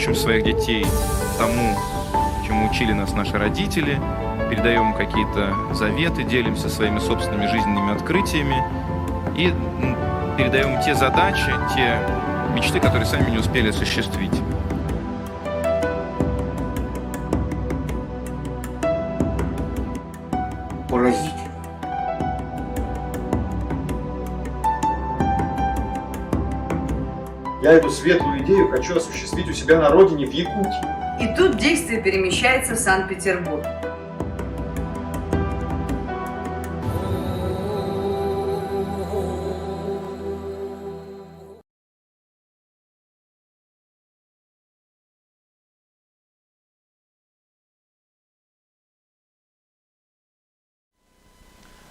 учим своих детей тому, чему учили нас наши родители, передаем какие-то заветы, делимся своими собственными жизненными открытиями и передаем те задачи, те мечты, которые сами не успели осуществить. Поразительно. Я эту светлую идею хочу осуществить у себя на родине, в Якутии. И тут действие перемещается в Санкт-Петербург.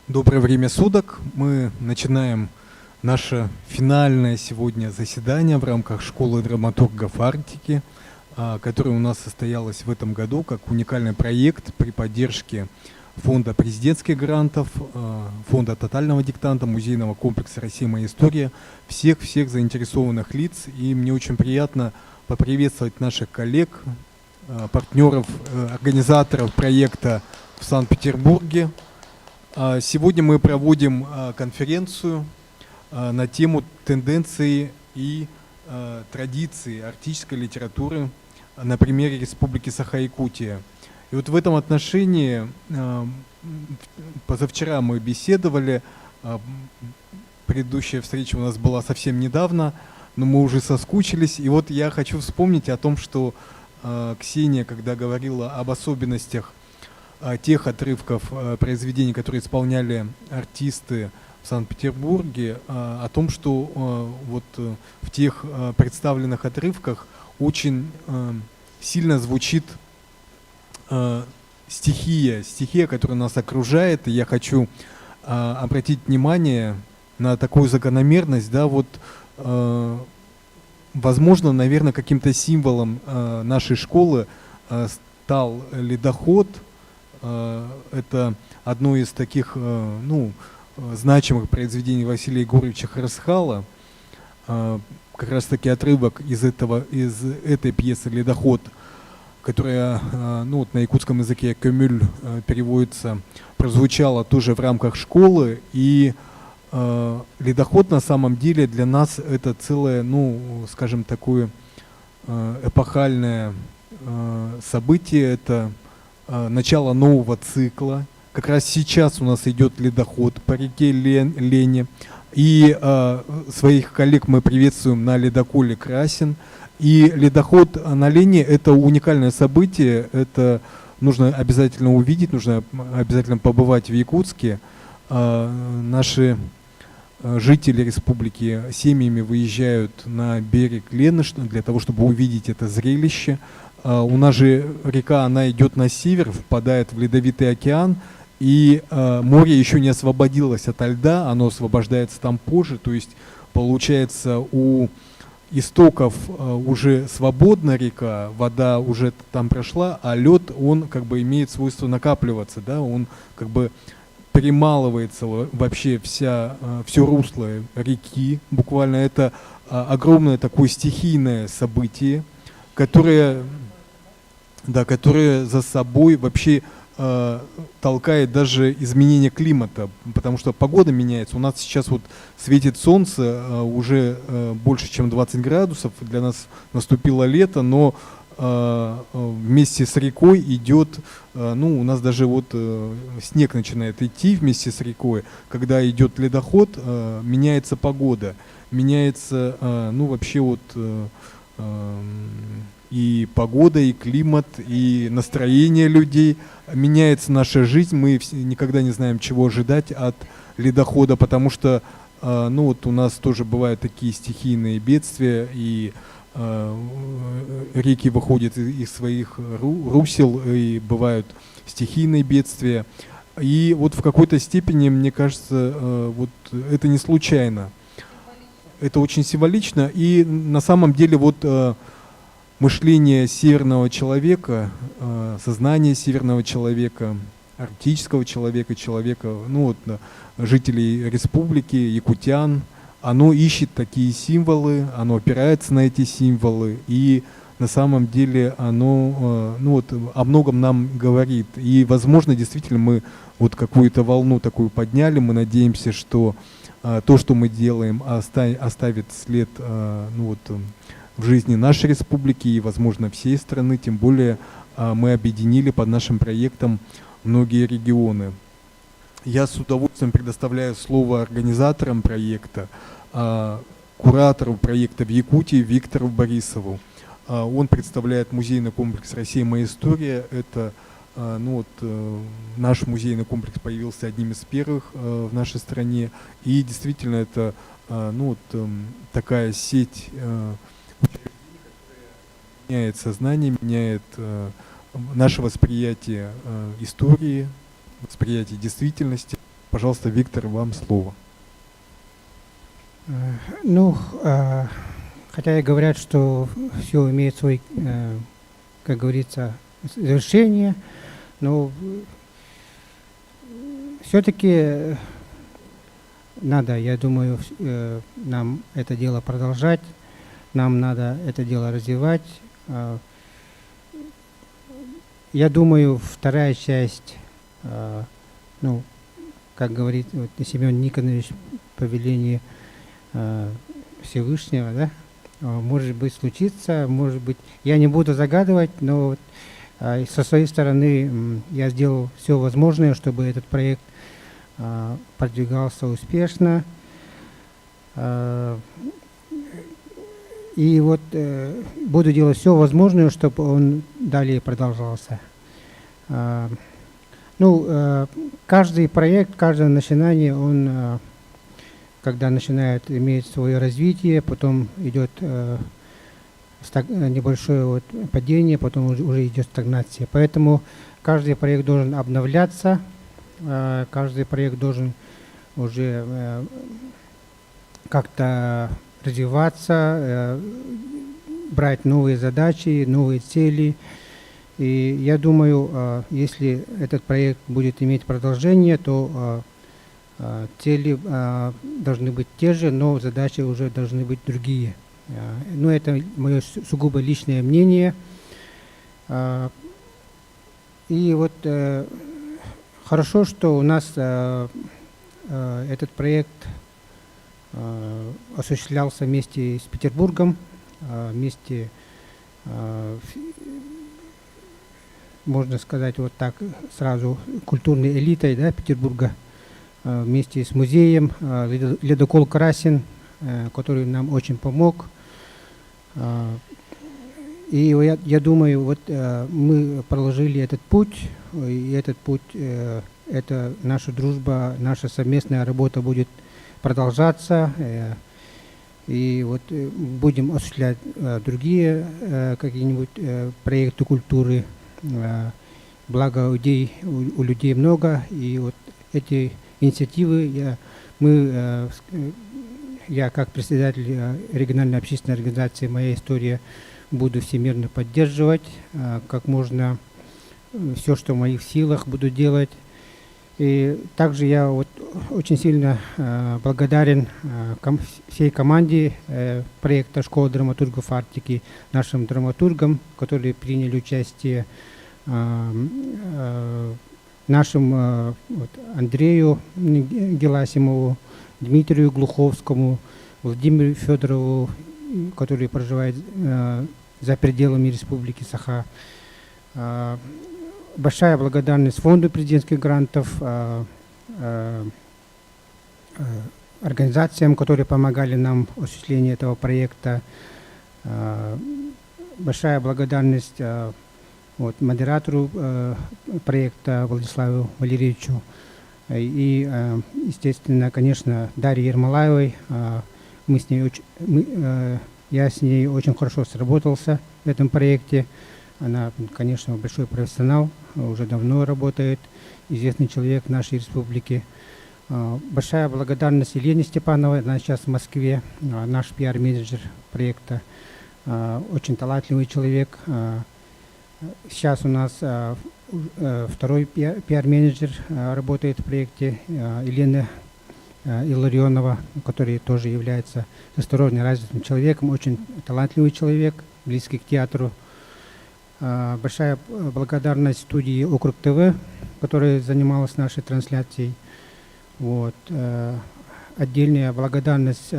Доброе время суток. Мы начинаем наше финальное сегодня заседание в рамках школы драматургов Арктики, которое у нас состоялось в этом году как уникальный проект при поддержке Фонда президентских грантов, Фонда тотального диктанта, музейного комплекса «Россия. Моя история», всех заинтересованных лиц. И мне очень приятно поприветствовать наших коллег, партнеров, организаторов проекта в Санкт-Петербурге. Сегодня мы проводим конференцию на тему тенденции и традиции арктической литературы на примере Республики Саха-Якутия. И вот в этом отношении позавчера мы беседовали, предыдущая встреча у нас была совсем недавно, но мы уже соскучились. И вот я хочу вспомнить о том, что Ксения, когда говорила об особенностях тех отрывков произведений, которые исполняли артисты в Санкт-Петербурге, о том, что вот в тех представленных отрывках очень сильно звучит стихия, которая нас окружает. И я хочу обратить внимание на такую закономерность, да, вот возможно, наверное, каким-то символом нашей школы стал ледоход. Это одно из таких, значимых произведений Василия Егоровича Харсхала. Как раз таки отрывок из этой пьесы «Ледоход», которая на якутском языке «Кемюль» переводится, прозвучала тоже в рамках школы. И «Ледоход» на самом деле для нас это целое, скажем, такое эпохальное событие, это начало нового цикла. Как раз сейчас у нас идет ледоход по реке Лене. И своих коллег мы приветствуем на ледоколе «Красин». И ледоход на Лене – это уникальное событие. Это нужно обязательно увидеть, нужно обязательно побывать в Якутске. Наши жители республики семьями выезжают на берег Лены для того, чтобы увидеть это зрелище. У нас же река, она идет на север, впадает в Ледовитый океан, и море еще не освободилось ото льда, оно освобождается там позже, то есть получается у истоков уже свободна река, вода уже там прошла, а лед, он как бы имеет свойство накапливаться, да, он как бы перемалывается вообще все русло реки, буквально это огромное такое стихийное событие, которое за собой вообще толкает даже изменение климата, потому что погода меняется. У нас сейчас вот светит солнце, уже больше, чем 20 градусов, для нас наступило лето, но вместе с рекой идет, у нас даже вот снег начинает идти вместе с рекой. Когда идет ледоход, меняется погода, меняется, вообще вот и погода, и климат, и настроение людей. Меняется наша жизнь, мы никогда не знаем, чего ожидать от ледохода, потому что у нас тоже бывают такие стихийные бедствия, и реки выходят из своих русел, и бывают стихийные бедствия. И вот в какой-то степени, мне кажется, вот это не случайно. Это очень символично, и на самом деле вот мышление северного человека, сознание северного человека, арктического человека, жителей республики, якутян, оно ищет такие символы, оно опирается на эти символы. И на самом деле оно ну, вот, о многом нам говорит. И, возможно, действительно мы вот какую-то волну такую подняли. Мы надеемся, что то, что мы делаем, оставит след ну, вот, в жизни нашей республики и, возможно, всей страны. Тем более мы объединили под нашим проектом многие регионы. Я с удовольствием предоставляю слово организаторам проекта, куратору проекта в Якутии Виктору Борисову. Он представляет музейный комплекс «Россия. Моя история». Это ну вот, наш музейный комплекс появился одним из первых в нашей стране. И действительно это ну вот, такая сеть учреждений, которая меняет сознание, меняет наше восприятие истории, восприятие действительности. Пожалуйста, Виктор, вам слово. Ну, хотя и говорят, что все имеет свой, как говорится, завершение, но все-таки надо, я думаю, нам это дело продолжать, нам надо это дело развивать. Я думаю, вторая часть, ну, как говорит вот, Семен Никонович, по велению Всевышнего, да, может быть, случится, может быть, я не буду загадывать, но вот, со своей стороны я сделал все возможное, чтобы этот проект продвигался успешно. И вот буду делать все возможное, чтобы он далее продолжался. Ну, каждый проект, каждое начинание, он, когда начинает иметь свое развитие, потом идет небольшое вот падение, потом уже идет стагнация. Поэтому каждый проект должен обновляться, каждый проект должен уже как-то развиваться, брать новые задачи, новые цели. И я думаю, если этот проект будет иметь продолжение, то цели должны быть те же, но задачи уже должны быть другие. Но это мое сугубо личное мнение. И вот хорошо, что у нас этот проект осуществлялся вместе с Петербургом, вместе, можно сказать вот так, сразу культурной элитой, да, Петербурга, вместе с музеем «Ледокол Красин», который нам очень помог. И я думаю, вот мы проложили этот путь, и этот путь, это наша дружба, наша совместная работа будет продолжаться, и вот будем осуществлять другие какие-нибудь проекты культуры. Благо идей у людей много, и вот эти инициативы я как председатель региональной общественной организации «Моя история» буду всемирно поддерживать, как можно все, что в моих силах, буду делать. И также я вот очень сильно благодарен всей команде проекта «Школа драматургов Арктики», нашим драматургам, которые приняли участие, нашим вот, Андрею Геласимову, Дмитрию Глуховскому, Владимиру Федорову, который проживает за пределами Республики Саха. Большая благодарность фонду президентских грантов, организациям, которые помогали нам в осуществлении этого проекта. Большая благодарность вот, модератору проекта Владиславу Валерьевичу и, естественно, конечно, Дарье Ермолаевой. Я с ней очень хорошо сработался в этом проекте. Она, конечно, большой профессионал, уже давно работает, известный человек в нашей республике. Большая благодарность Елене Степановой, она сейчас в Москве, наш пиар-менеджер проекта, очень талантливый человек. Сейчас у нас второй пиар-менеджер работает в проекте, Елена Илларионова, который тоже является всесторонне развитым человеком, очень талантливый человек, близкий к театру. Большая благодарность студии «Округ ТВ», которая занималась нашей трансляцией. Вот. Отдельная благодарность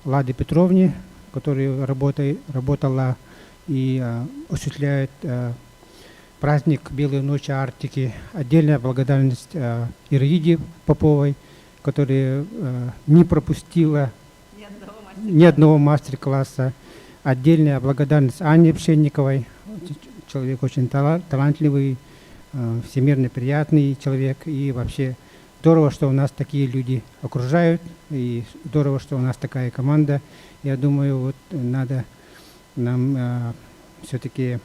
Ладе Петровне, которая работала и осуществляет праздник «Белые ночи Арктики». Отдельная благодарность Ираиде Поповой, которая не пропустила ни одного мастер-класса. Отдельная благодарность Анне Пшенниковой, человек очень талантливый, всемирно приятный человек. И вообще здорово, что у нас такие люди окружают, и здорово, что у нас такая команда. Я думаю, вот надо нам все-таки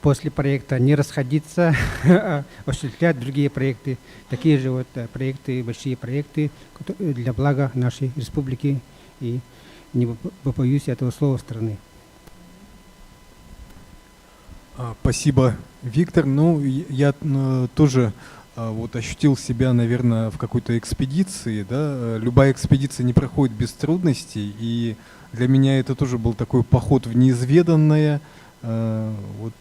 после проекта не расходиться, осуществлять другие проекты, такие же вот проекты, большие проекты для блага нашей республики и, не побоюсь этого слова, страны. Спасибо, Виктор. Ну, я тоже вот ощутил себя, наверное, в какой-то экспедиции, да. Любая экспедиция не проходит без трудностей, и для меня это тоже был такой поход в неизведанное. Вот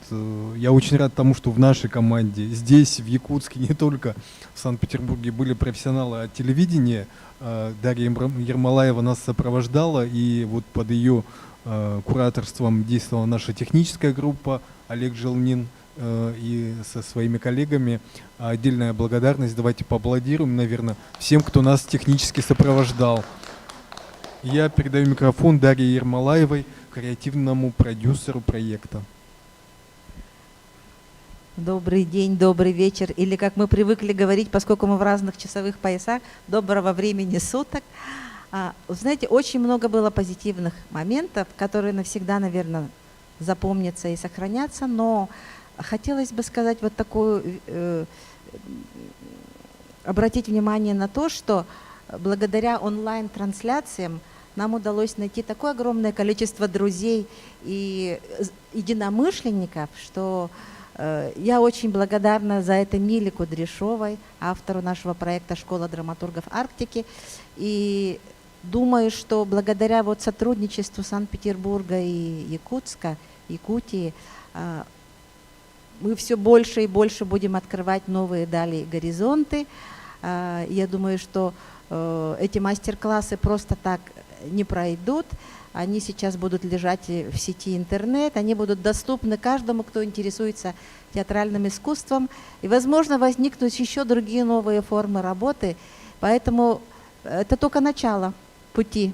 я очень рад тому, что в нашей команде здесь, в Якутске, не только в Санкт-Петербурге, были профессионалы от телевидения. Дарья Ермолаева нас сопровождала, и вот под ее кураторством действовала наша техническая группа, Олег Желнин и со своими коллегами. Отдельная благодарность, давайте поаплодируем, наверное, всем, кто нас технически сопровождал. Я передаю микрофон Дарье Ермолаевой, креативному продюсеру проекта. Добрый день, добрый вечер, или как мы привыкли говорить, поскольку мы в разных часовых поясах, доброго времени суток. Знаете, очень много было позитивных моментов, которые навсегда, наверное, запомнятся и сохранятся, но хотелось бы сказать вот такую, обратить внимание на то, что благодаря онлайн-трансляциям нам удалось найти такое огромное количество друзей и единомышленников, что я очень благодарна за это Миле Кудряшовой, автору нашего проекта «Школа драматургов Арктики». И думаю, что благодаря вот сотрудничеству Санкт-Петербурга и Якутска, Якутии, мы все больше и больше будем открывать новые дали и горизонты. Я думаю, что эти мастер-классы просто так не пройдут. Они сейчас будут лежать в сети интернет, они будут доступны каждому, кто интересуется театральным искусством. И, возможно, возникнут еще другие новые формы работы. Поэтому это только начало пути.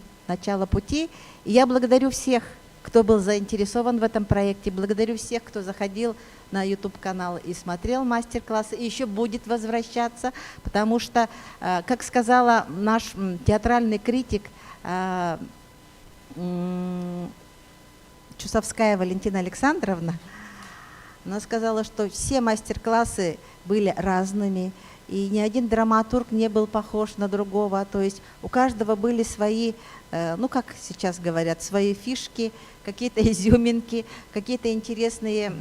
И я благодарю всех, кто был заинтересован в этом проекте. Благодарю всех, кто заходил на YouTube-канал и смотрел мастер-классы, и еще будет возвращаться, потому что, как сказала наш театральный критик Чусовская Валентина Александровна, она сказала, что все мастер-классы были разными, и ни один драматург не был похож на другого, то есть у каждого были свои, ну как сейчас говорят, свои фишки, какие-то изюминки, какие-то интересные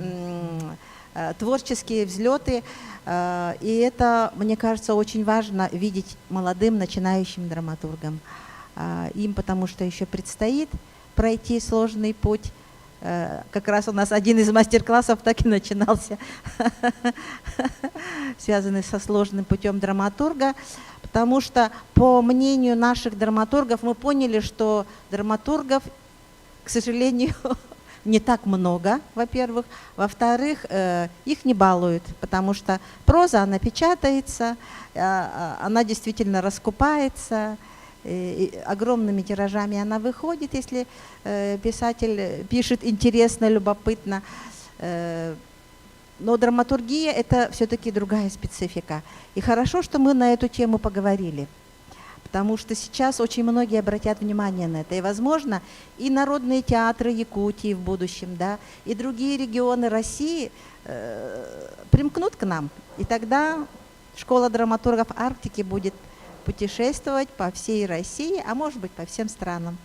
творческие взлеты, и это, мне кажется, очень важно видеть молодым начинающим драматургам. Им потому что еще предстоит пройти сложный путь. Как раз у нас один из мастер-классов так и начинался, связанный со сложным путем драматурга, потому что, по мнению наших драматургов, мы поняли, что драматургов, к сожалению, не так много, во-первых. Во-вторых, их не балуют, потому что проза, она печатается, она действительно раскупается, огромными тиражами она выходит, если писатель пишет интересно, любопытно. Но драматургия – это все-таки другая специфика. И хорошо, что мы на эту тему поговорили, потому что сейчас очень многие обратят внимание на это. И, возможно, и народные театры Якутии в будущем, да, и другие регионы России примкнут к нам. И тогда школа драматургов Арктики будет путешествовать по всей России, а может быть по всем странам.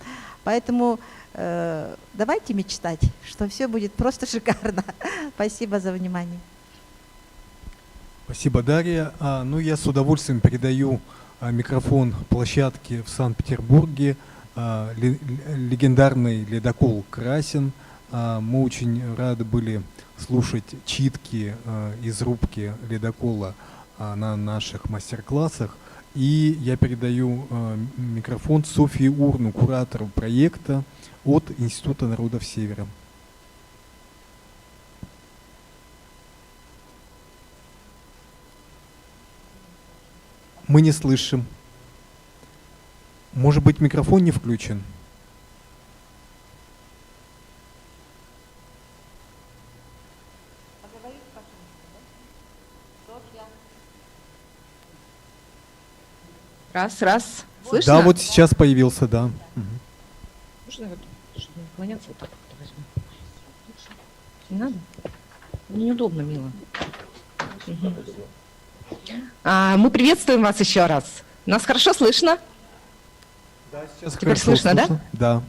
Поэтому давайте мечтать, что все будет просто шикарно. Спасибо за внимание. Спасибо, Дарья. Ну, я с удовольствием передаю микрофон площадки в Санкт-Петербурге, легендарный ледокол «Красин». Мы очень рады были слушать читки из рубки ледокола на наших мастер-классах. И я передаю микрофон Софье Урну, куратору проекта от Института народов Севера. Мы не слышим. Может быть, микрофон не включен? Раз. Слышно? Да, вот сейчас появился, да. Можно вот, чтобы наклоняться вот так вот возьму? Не надо? Мне неудобно, мило. Угу. Мы приветствуем вас еще раз. Нас хорошо слышно? Да, сейчас теперь слышно, да?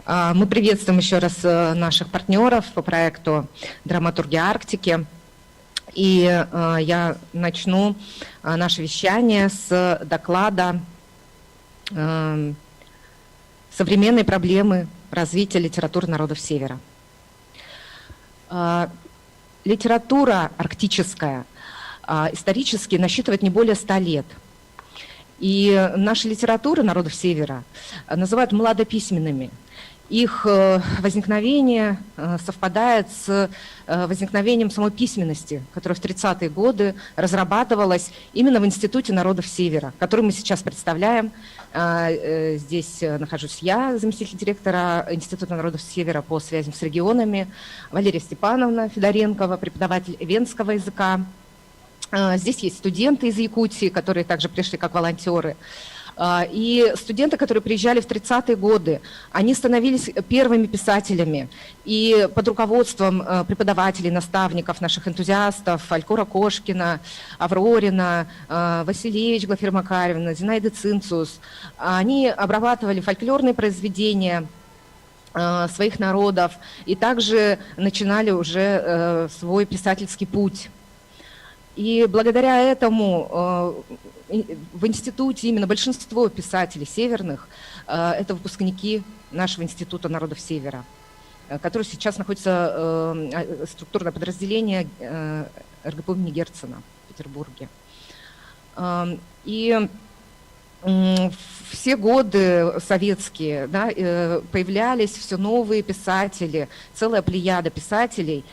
Да. Мы приветствуем еще раз наших партнеров по проекту «Драматургия Арктики». И я начну наше вещание с доклада «Современные проблемы развития литературы народов Севера». Литература арктическая исторически насчитывает не более 100 лет. И наши литературы народов Севера называют младописьменными. Их возникновение совпадает с возникновением самой письменности, которая в 30-е годы разрабатывалась именно в Институте народов Севера, который мы сейчас представляем. Здесь нахожусь я, заместитель директора Института народов Севера по связям с регионами, Валерия Степановна Федоренкова, преподаватель эвенского языка. Здесь есть студенты из Якутии, которые также пришли как волонтеры. И студенты, которые приезжали в 30-е годы, они становились первыми писателями. И под руководством преподавателей, наставников, наших энтузиастов, Фалькора Кошкина, Аврорина, Василевич Глафира Макарьевна, Зинаида Цинцус, они обрабатывали фольклорные произведения своих народов и также начинали уже свой писательский путь. И благодаря этому в институте именно большинство писателей северных – это выпускники нашего Института народов Севера, который сейчас находится структурное подразделение РГПУ имени Герцена в Петербурге. И все годы советские, да, появлялись все новые писатели, целая плеяда писателей,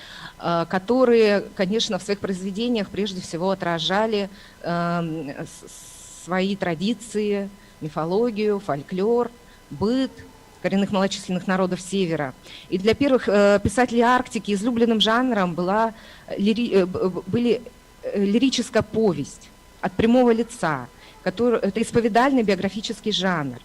которые, конечно, в своих произведениях прежде всего отражали свои традиции, мифологию, фольклор, быт коренных малочисленных народов Севера. И для первых писателей Арктики излюбленным жанром была лирическая повесть от прямого лица, это исповедальный биографический жанр.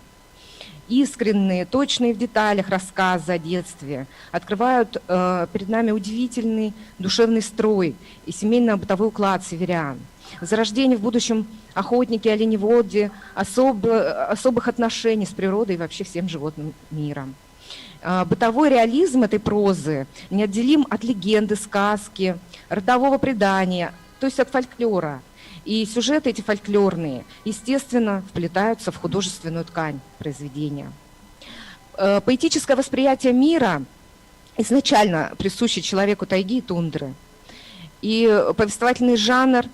Искренние, точные в деталях рассказы о детстве открывают перед нами удивительный душевный строй и семейно-бытовой уклад северян. Зарождение в будущем охотники, оленеводы, особых отношений с природой и вообще всем животным миром. Бытовой реализм этой прозы неотделим от легенды, сказки, родового предания, то есть от фольклора. И сюжеты эти фольклорные, естественно, вплетаются в художественную ткань произведения. Поэтическое восприятие мира изначально присуще человеку тайги и тундры. И повествовательный жанр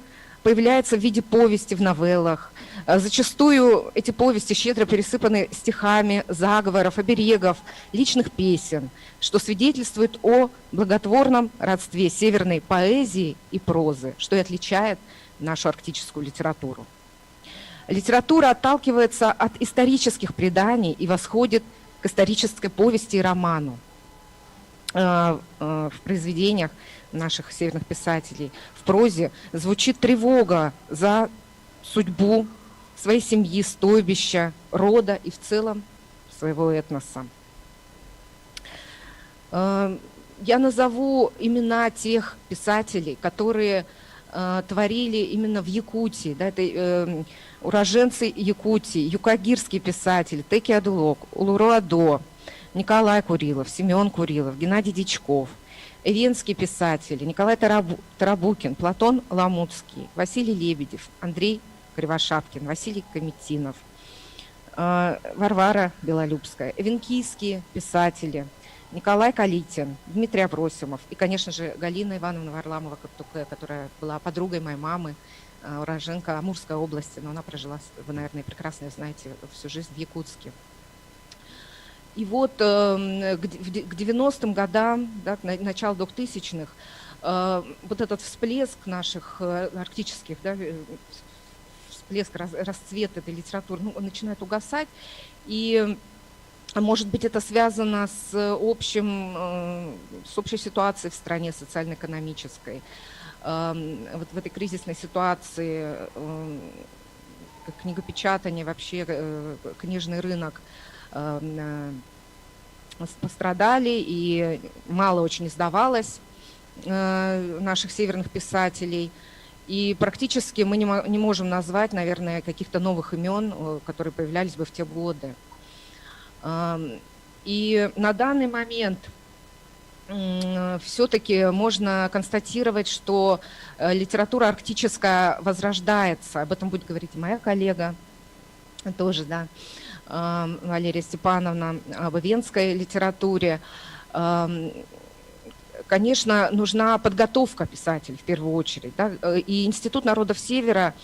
появляется в виде повести в новеллах. Зачастую эти повести щедро пересыпаны стихами, заговоров, оберегов, личных песен, что свидетельствует о благотворном родстве северной поэзии и прозы, что и отличает нашу арктическую литературу. Литература отталкивается от исторических преданий и восходит к исторической повести и роману в произведениях наших северных писателей. В прозе звучит тревога за судьбу своей семьи, стойбища, рода и в целом своего этноса. Я назову имена тех писателей, которые творили именно в Якутии. Да, это уроженцы Якутии, юкагирский писатель Теки Адулок, Улуру-Адо, Николай Курилов, Семен Курилов, Геннадий Дичков, эвенские писатели Николай Тарабукин, Платон Ламутский, Василий Лебедев, Андрей Кривошапкин, Василий Кометинов, Варвара Белолюбская, эвенкийские писатели, Николай Калитин, Дмитрий Абросимов и, конечно же, Галина Ивановна Варламова-Каптуке, которая была подругой моей мамы, уроженка Амурской области, но она прожила, вы, наверное, прекрасно ее знаете, всю жизнь в Якутске. И вот к 90-м годам, да, к началу 2000-х, вот этот всплеск наших арктических, да, всплеск, расцвет этой литературы, ну, он начинает угасать, и может быть, это связано с общей ситуацией в стране социально-экономической. Вот в этой кризисной ситуации книгопечатание, вообще книжный рынок пострадали, и мало очень издавалось наших северных писателей. И практически мы не можем назвать, наверное, каких-то новых имен, которые появлялись бы в те годы. И на данный момент все-таки можно констатировать, что литература арктическая возрождается. Об этом будет говорить и моя коллега тоже, да, Валерия Степановна, об венской литературе. Конечно, нужна подготовка писателей в первую очередь. Да? И Институт народов Севера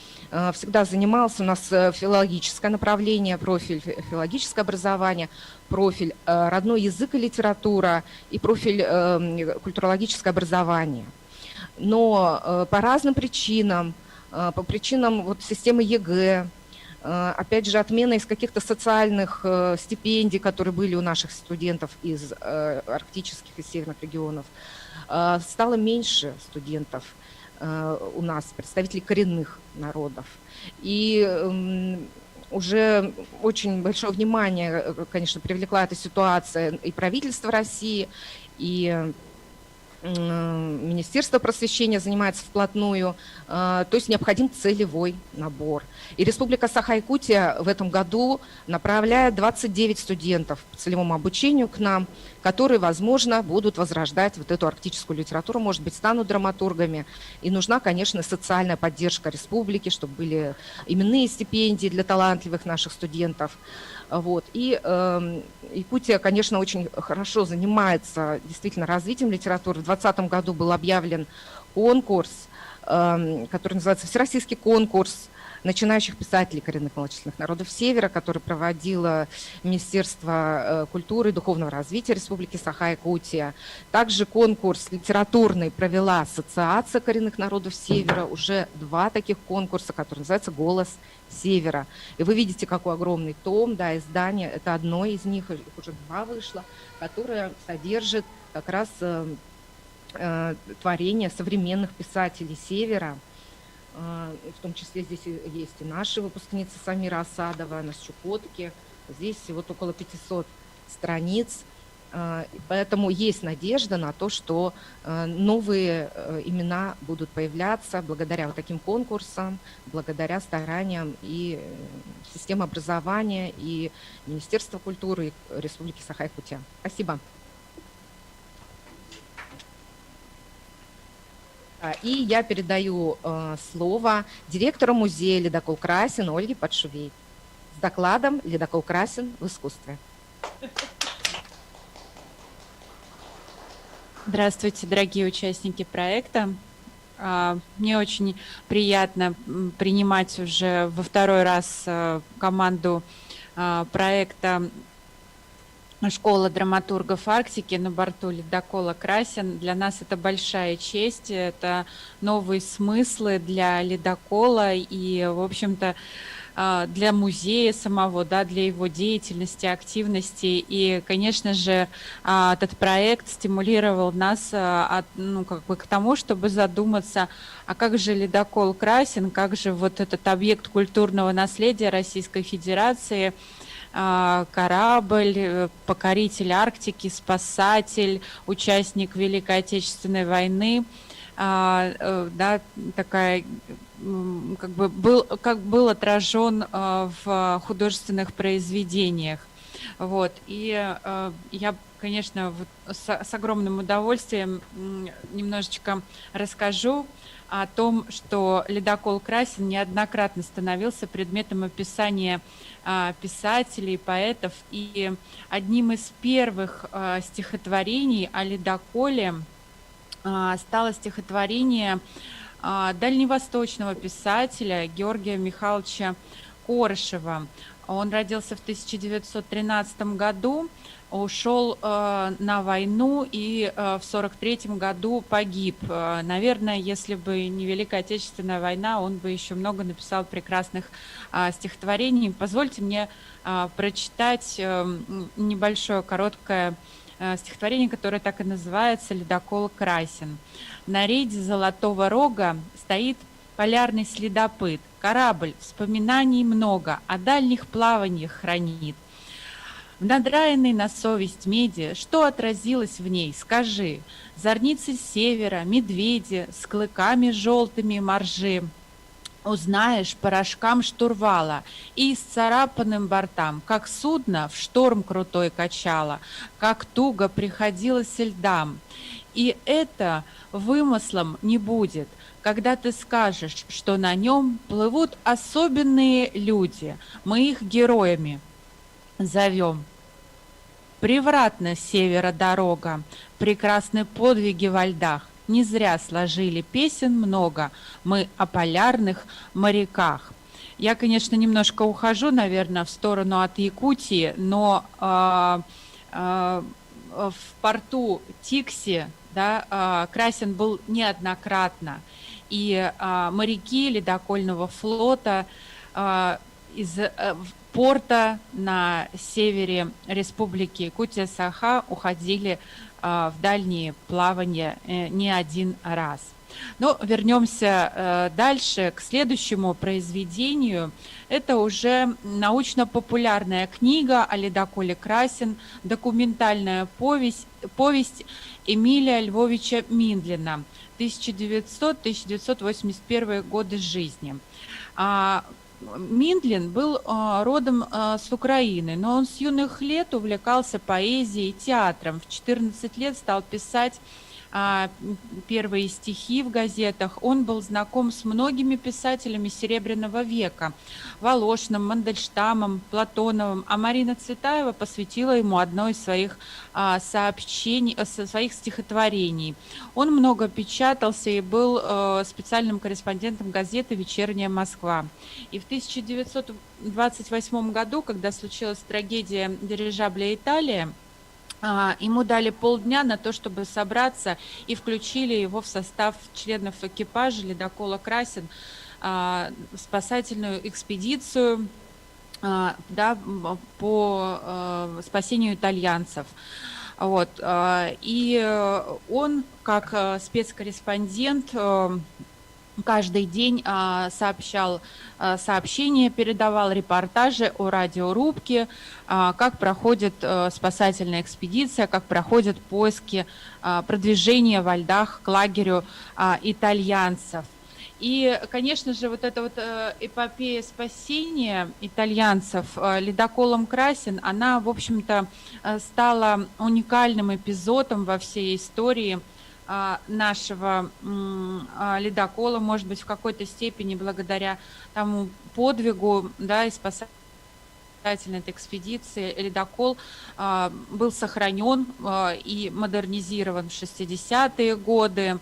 всегда занимался, у нас филологическое направление, профиль филологическое образование, профиль родной язык и литература и профиль культурологическое образование. Но по разным причинам, по причинам вот системы ЕГЭ, опять же, отмена из каких-то социальных стипендий, которые были у наших студентов из арктических и северных регионов, стало меньше студентов у нас, представителей коренных народов. И уже очень большое внимание, конечно, привлекла эта ситуация и правительство России, и Министерство просвещения занимается вплотную, то есть необходим целевой набор. И Республика Саха-Якутия в этом году направляет 29 студентов по целевому обучению к нам, которые, возможно, будут возрождать вот эту арктическую литературу, может быть, станут драматургами. И нужна, конечно, социальная поддержка республики, чтобы были именные стипендии для талантливых наших студентов. Вот. И Якутия, конечно, очень хорошо занимается действительно развитием литературы. В 2020 году был объявлен конкурс, который называется «Всероссийский конкурс начинающих писателей коренных малочисленных народов Севера», который проводило Министерство культуры и духовного развития Республики Саха-Якутия. Также конкурс литературный провела Ассоциация коренных народов Севера. Уже 2 таких конкурса, которые называются «Голос Севера». И вы видите, какой огромный том, да, издание. Это одно из них, их уже 2 вышло, которое содержит как раз творения современных писателей Севера. В том числе здесь есть и наши выпускницы Самира Асадова, она с Чукотки. Здесь вот около 500 страниц. Поэтому есть надежда на то, что новые имена будут появляться благодаря вот таким конкурсам, благодаря стараниям и системы образования, и Министерства культуры, и Республики Саха-Якутия. Спасибо. И я передаю слово директору музея «Ледокол Красин» Ольге Подшувей с докладом «Ледокол Красин в искусстве». Здравствуйте, дорогие участники проекта. Мне очень приятно принимать уже во 2-й раз команду проекта «Школа драматургов Арктики» на борту ледокола «Красин». Для нас это большая честь, это новые смыслы для ледокола и, в общем-то, для музея самого, да, для его деятельности, активности. И, конечно же, этот проект стимулировал нас к тому, чтобы задуматься, а как же ледокол «Красин», как же вот этот объект культурного наследия Российской Федерации, корабль, покоритель Арктики, спасатель, участник Великой Отечественной войны, да, такая, как был отражен в художественных произведениях. Вот. И я, конечно, вот с огромным удовольствием немножечко расскажу о том, что ледокол Красин неоднократно становился предметом описания писателей, поэтов, и одним из первых стихотворений о ледоколе стало стихотворение дальневосточного писателя Георгия Михайловича Корышева. Он родился в 1913 году, ушел на войну и в 1943 году погиб. Наверное, если бы не Великая Отечественная война, он бы еще много написал прекрасных стихотворений. Позвольте мне прочитать небольшое, короткое стихотворение, которое так и называется «Ледокол Красин». На рейде Золотого Рога стоит полярный следопыт. Корабль, вспоминаний много, о дальних плаваниях хранит. В надраенной на совесть меди, что отразилось в ней, скажи. Зорницы с севера, медведи, с клыками желтыми моржи. Узнаешь по рожкам штурвала и исцарапанным бортам, как судно в шторм крутой качало, как туго приходилось льдам. И это вымыслом не будет, когда ты скажешь, что на нем плывут особенные люди, мы их героями зовем. Превратна с севера дорога, прекрасны подвиги во льдах, не зря сложили песен много, мы о полярных моряках. Я, конечно, немножко ухожу, наверное, в сторону от Якутии, но в порту Тикси, да, Красин был неоднократно, и моряки ледокольного флота из порта на севере Республики Якутия-Саха уходили в дальние плавания не один раз. Но вернемся дальше к следующему произведению. Это уже научно-популярная книга о ледоколе Красин, документальная повесть Эмилия Львовича Миндлина, 1900-1981 годы жизни. Миндлин был родом с Украины, но он с юных лет увлекался поэзией и театром. В 14 лет стал писать первые стихи в газетах. Он был знаком с многими писателями Серебряного века: Волошиным, Мандельштамом, Платоновым, а Марина Цветаева посвятила ему одно из своих своих стихотворений. Он много печатался и был специальным корреспондентом газеты «Вечерняя Москва». И в 1928 году, когда случилась трагедия дирижабля «Италия», ему дали полдня на то, чтобы собраться, и включили его в состав членов экипажа ледокола «Красин» в спасательную экспедицию, да, по спасению итальянцев. Вот. И он, как спецкорреспондент, каждый день сообщал сообщения, передавал репортажи о радиорубке, как проходит спасательная экспедиция, как проходят поиски, продвижение во льдах к лагерю итальянцев. И, конечно же, вот эта вот эпопея спасения итальянцев ледоколом Красин, она, в общем-то, стала уникальным эпизодом во всей истории нашего ледокола, может быть, в какой-то степени благодаря тому подвигу, да, и спасательной этой экспедиции ледокол был сохранен и модернизирован в 60-е годы,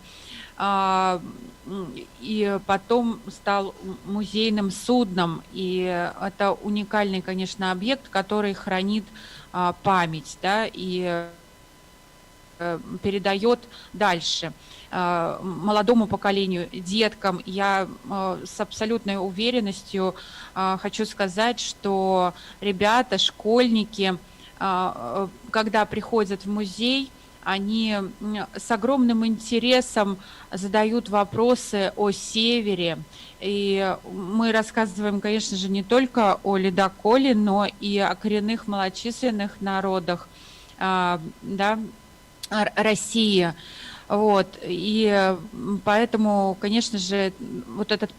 и потом стал музейным судном. И это уникальный, конечно, объект, который хранит память, да, и передает дальше молодому поколению, деткам. Я с абсолютной уверенностью хочу сказать, что ребята, школьники, когда приходят в музей, они с огромным интересом задают вопросы о Севере. И мы рассказываем, конечно же, не только о ледоколе, но и о коренных малочисленных народах, да, России. Вот. И поэтому, конечно же, вот этот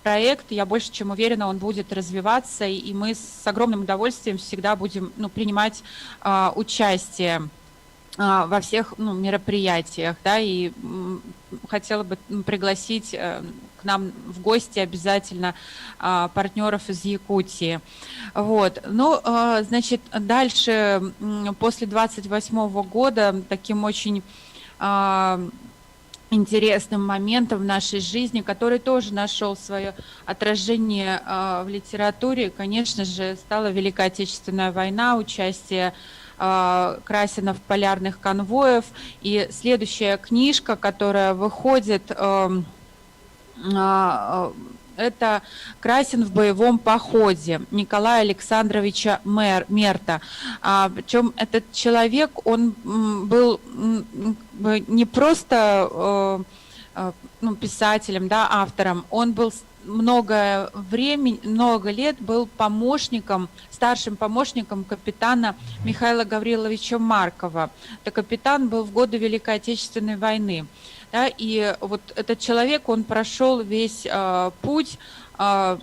проект, я больше чем уверена, он будет развиваться, и мы с огромным удовольствием всегда будем принимать участие во всех мероприятиях, да, и хотела бы пригласить к нам в гости обязательно партнеров из Якутии. Вот. Ну, значит, дальше, после 28 года, таким очень интересным моментом в нашей жизни, который тоже нашел свое отражение в литературе, конечно же, стала Великая Отечественная война, участие Красина в полярных конвоях. И следующая книжка, которая выходит, это «Красин в боевом походе» Николая Александровича Мерта. Причем этот человек, он был не просто писателем, да, автором, он был много лет был помощником, старшим помощником капитана Михаила Гавриловича Маркова. Это капитан был в годы Великой Отечественной войны. Да, и вот этот человек, он прошел весь путь на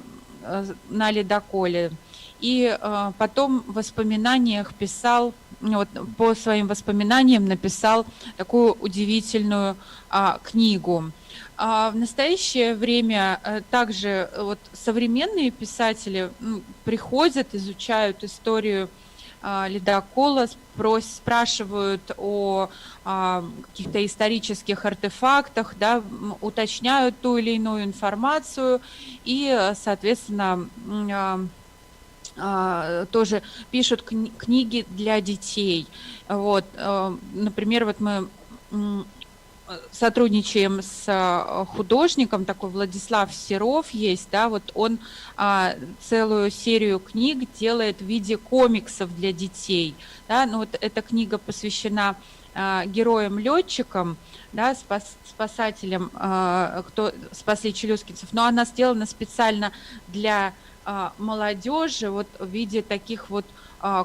ледоколе. И потом в воспоминаниях писал, вот, по своим воспоминаниям написал такую удивительную книгу. В настоящее время также вот современные писатели приходят, изучают историю ледокола, спрашивают о каких-то исторических артефактах, да, уточняют ту или иную информацию и, соответственно, тоже пишут книги для детей. Вот, например, вот мы сотрудничаем с художником, такой Владислав Серов есть, да, вот он целую серию книг делает в виде комиксов для детей, да, ну вот эта книга посвящена героям-летчикам, да, спасателям, кто спасли челюскинцев, но она сделана специально для молодежи, вот в виде таких вот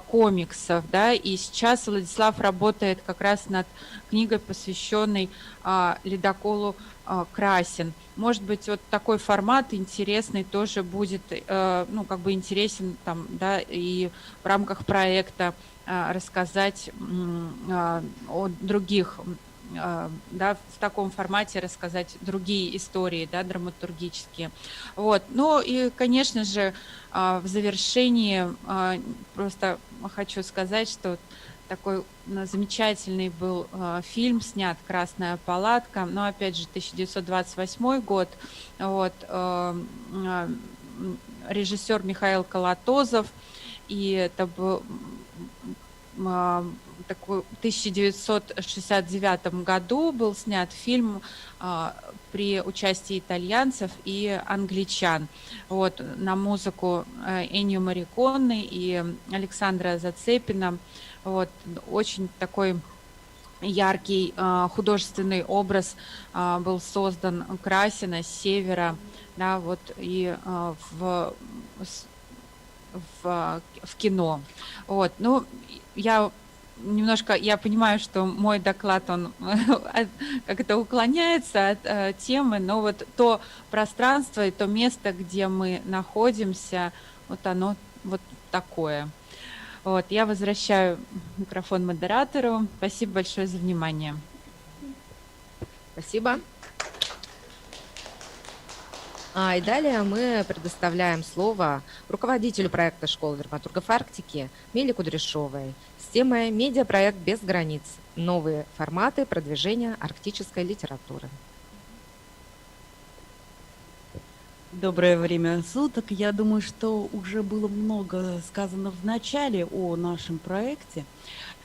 комиксов, да, и сейчас Владислав работает как раз над книгой, посвященной ледоколу Красин. Может быть, вот такой формат интересный тоже будет, ну, как бы интересен там, да, и в рамках проекта рассказать о других, да, в таком формате рассказать другие истории, да, драматургические. Вот. Ну и, конечно же, в завершении просто хочу сказать, что такой замечательный был фильм снят «Красная палатка», но опять же 1928 год, вот, режиссер Михаил Колотозов, и это был такой, в 1969 году был снят фильм при участии итальянцев и англичан. Вот, на музыку Эннио Морриконе и Александра Зацепина. Вот, очень такой яркий художественный образ был создан Красина с севера, да, вот, и в кино. Вот, ну, я понимаю, что мой доклад, он как-то уклоняется от темы, но вот то пространство и то место, где мы находимся, вот оно вот такое. Вот, я возвращаю микрофон модератору. Спасибо большое за внимание. Спасибо. И далее мы предоставляем слово руководителю проекта школы драматургов Арктики Миле Кудряшовой с темой «Медиапроект без границ. Новые форматы продвижения арктической литературы». Доброе время суток. Я думаю, что уже было много сказано в начале о нашем проекте,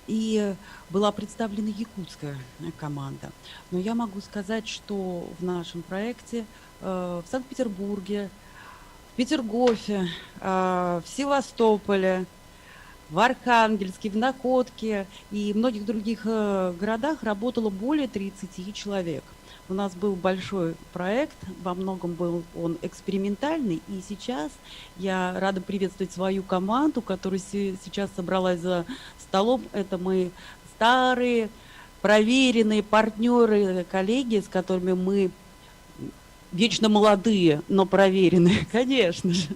и была представлена якутская команда. Но я могу сказать, что в нашем проекте в Санкт-Петербурге, в Петергофе, в Севастополе, в Архангельске, в Находке и многих других городах работало более 30 человек. У нас был большой проект, во многом был он экспериментальный, и сейчас я рада приветствовать свою команду, которая сейчас собралась за столом. Это мы старые, проверенные партнеры, коллеги, с которыми мы вечно молодые, но проверенные, конечно же,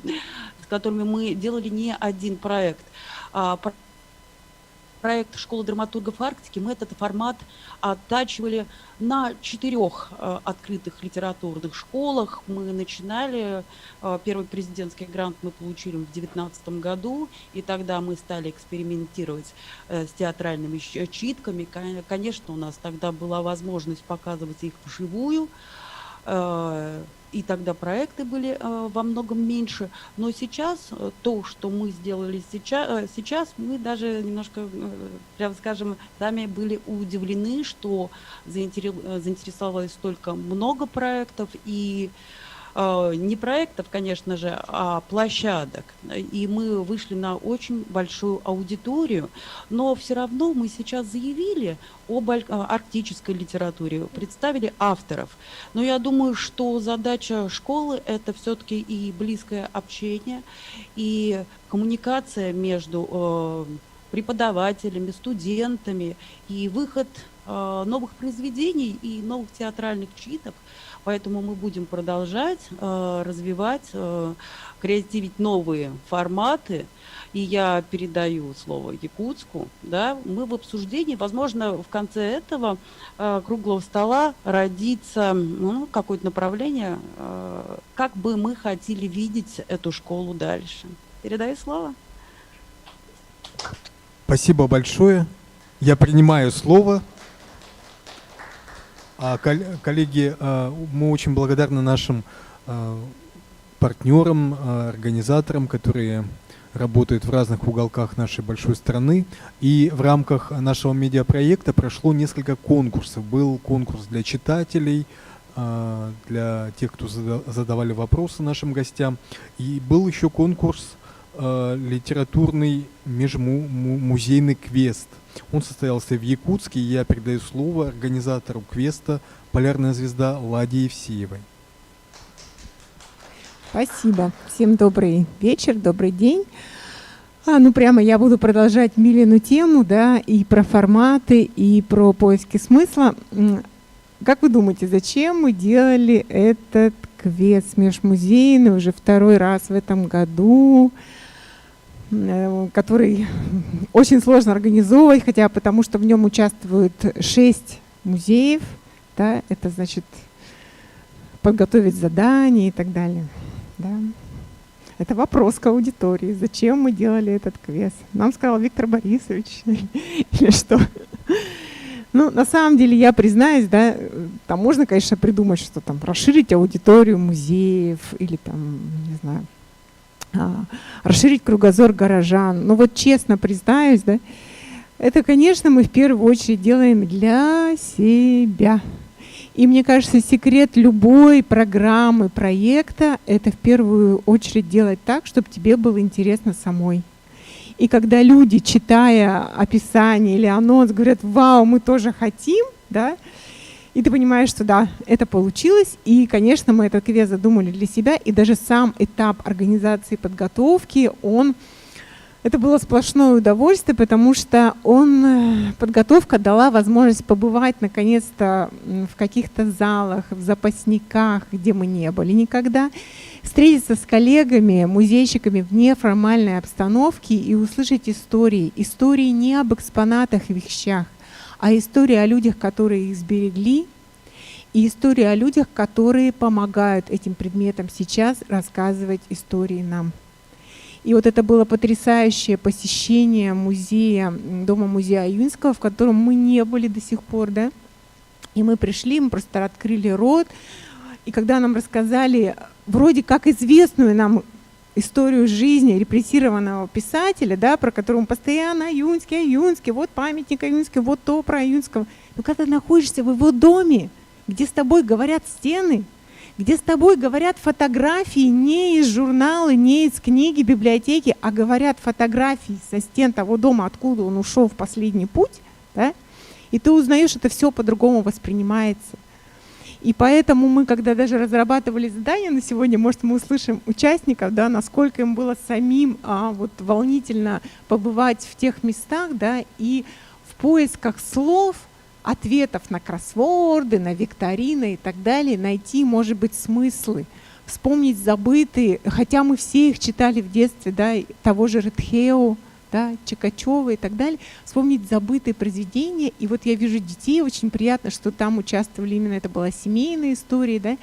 с которыми мы делали не один проект. Проект «Школа драматургов Арктики» мы этот формат оттачивали на 4 открытых литературных школах. Мы начинали, первый президентский грант мы получили в 2019 году, и тогда мы стали экспериментировать с театральными читками. Конечно, у нас тогда была возможность показывать их вживую, и тогда проекты были во многом меньше. Но сейчас то, что мы сделали сейчас мы даже немножко, прямо скажем, сами были удивлены, что заинтересовалось столько много проектов, и не проектов, конечно же, а площадок. И мы вышли на очень большую аудиторию, но все равно мы сейчас заявили об арктической литературе, представили авторов. Но я думаю, что задача школы – это все-таки и близкое общение, и коммуникация между преподавателями, студентами, и выход новых произведений и новых театральных читок. Поэтому мы будем продолжать развивать, креативить новые форматы. И я передаю слово Якутску. Да, мы в обсуждении, возможно, в конце этого круглого стола родится какое-то направление, как бы мы хотели видеть эту школу дальше. Передаю слово. Спасибо большое. Я принимаю слово. Коллеги, мы очень благодарны нашим партнерам, организаторам, которые работают в разных уголках нашей большой страны. И в рамках нашего медиапроекта прошло несколько конкурсов. Был конкурс для читателей, для тех, кто задавали вопросы нашим гостям. И был еще конкурс литературный межмузейный квест. Он состоялся в Якутске, и я передаю слово организатору квеста «Полярная звезда» Ладе Евсеевой. Спасибо. Всем добрый вечер, добрый день. Прямо я буду продолжать Милину тему, да, и про форматы, и про поиски смысла. Как вы думаете, зачем мы делали этот квест межмузейный уже 2-й раз в этом году, который очень сложно организовывать, хотя потому что в нем участвуют 6 музеев, да, это значит подготовить задания и так далее. Да. Это вопрос к аудитории. Зачем мы делали этот квест? Нам сказал Виктор Борисович или что? На самом деле, я признаюсь, да, там можно, конечно, придумать, что там расширить аудиторию музеев или там, не знаю, расширить кругозор горожан. Но вот честно признаюсь, да, это, конечно, мы в первую очередь делаем для себя. И мне кажется, секрет любой программы, проекта – это в первую очередь делать так, чтобы тебе было интересно самой. И когда люди, читая описание или анонс, говорят: «Вау, мы тоже хотим», да, и ты понимаешь, что да, это получилось. И, конечно, мы этот квест задумали для себя. И даже сам этап организации подготовки, это было сплошное удовольствие, потому что подготовка дала возможность побывать наконец-то в каких-то залах, в запасниках, где мы не были никогда, встретиться с коллегами, музейщиками в неформальной обстановке и услышать истории. Истории не об экспонатах и вещах, а истории о людях, которые их сберегли, и истории о людях, которые помогают этим предметам сейчас рассказывать истории нам. И вот это было потрясающее посещение музея, Дома-музея Аюнского, в котором мы не были до сих пор, да. И мы пришли, мы просто открыли рот, и когда нам рассказали вроде как известную нам историю жизни репрессированного писателя, да, про которого мы постоянно Аюнский, вот памятник Аюнский, вот то про Аюнского. Но когда ты находишься в его доме, где с тобой говорят стены, где с тобой говорят фотографии не из журнала, не из книги, библиотеки, а говорят фотографии со стен того дома, откуда он ушел в последний путь, да, и ты узнаешь, это все по-другому воспринимается. И поэтому мы, когда даже разрабатывали задание на сегодня, может, мы услышим участников, да, насколько им было самим волнительно побывать в тех местах, да, и в поисках слов ответов на кроссворды, на викторины и так далее, найти, может быть, смыслы, вспомнить забытые, хотя мы все их читали в детстве, да, того же Редхеу, да, Чикачева и так далее, вспомнить забытые произведения. И вот я вижу детей, очень приятно, что там участвовали, именно это была семейная история, да,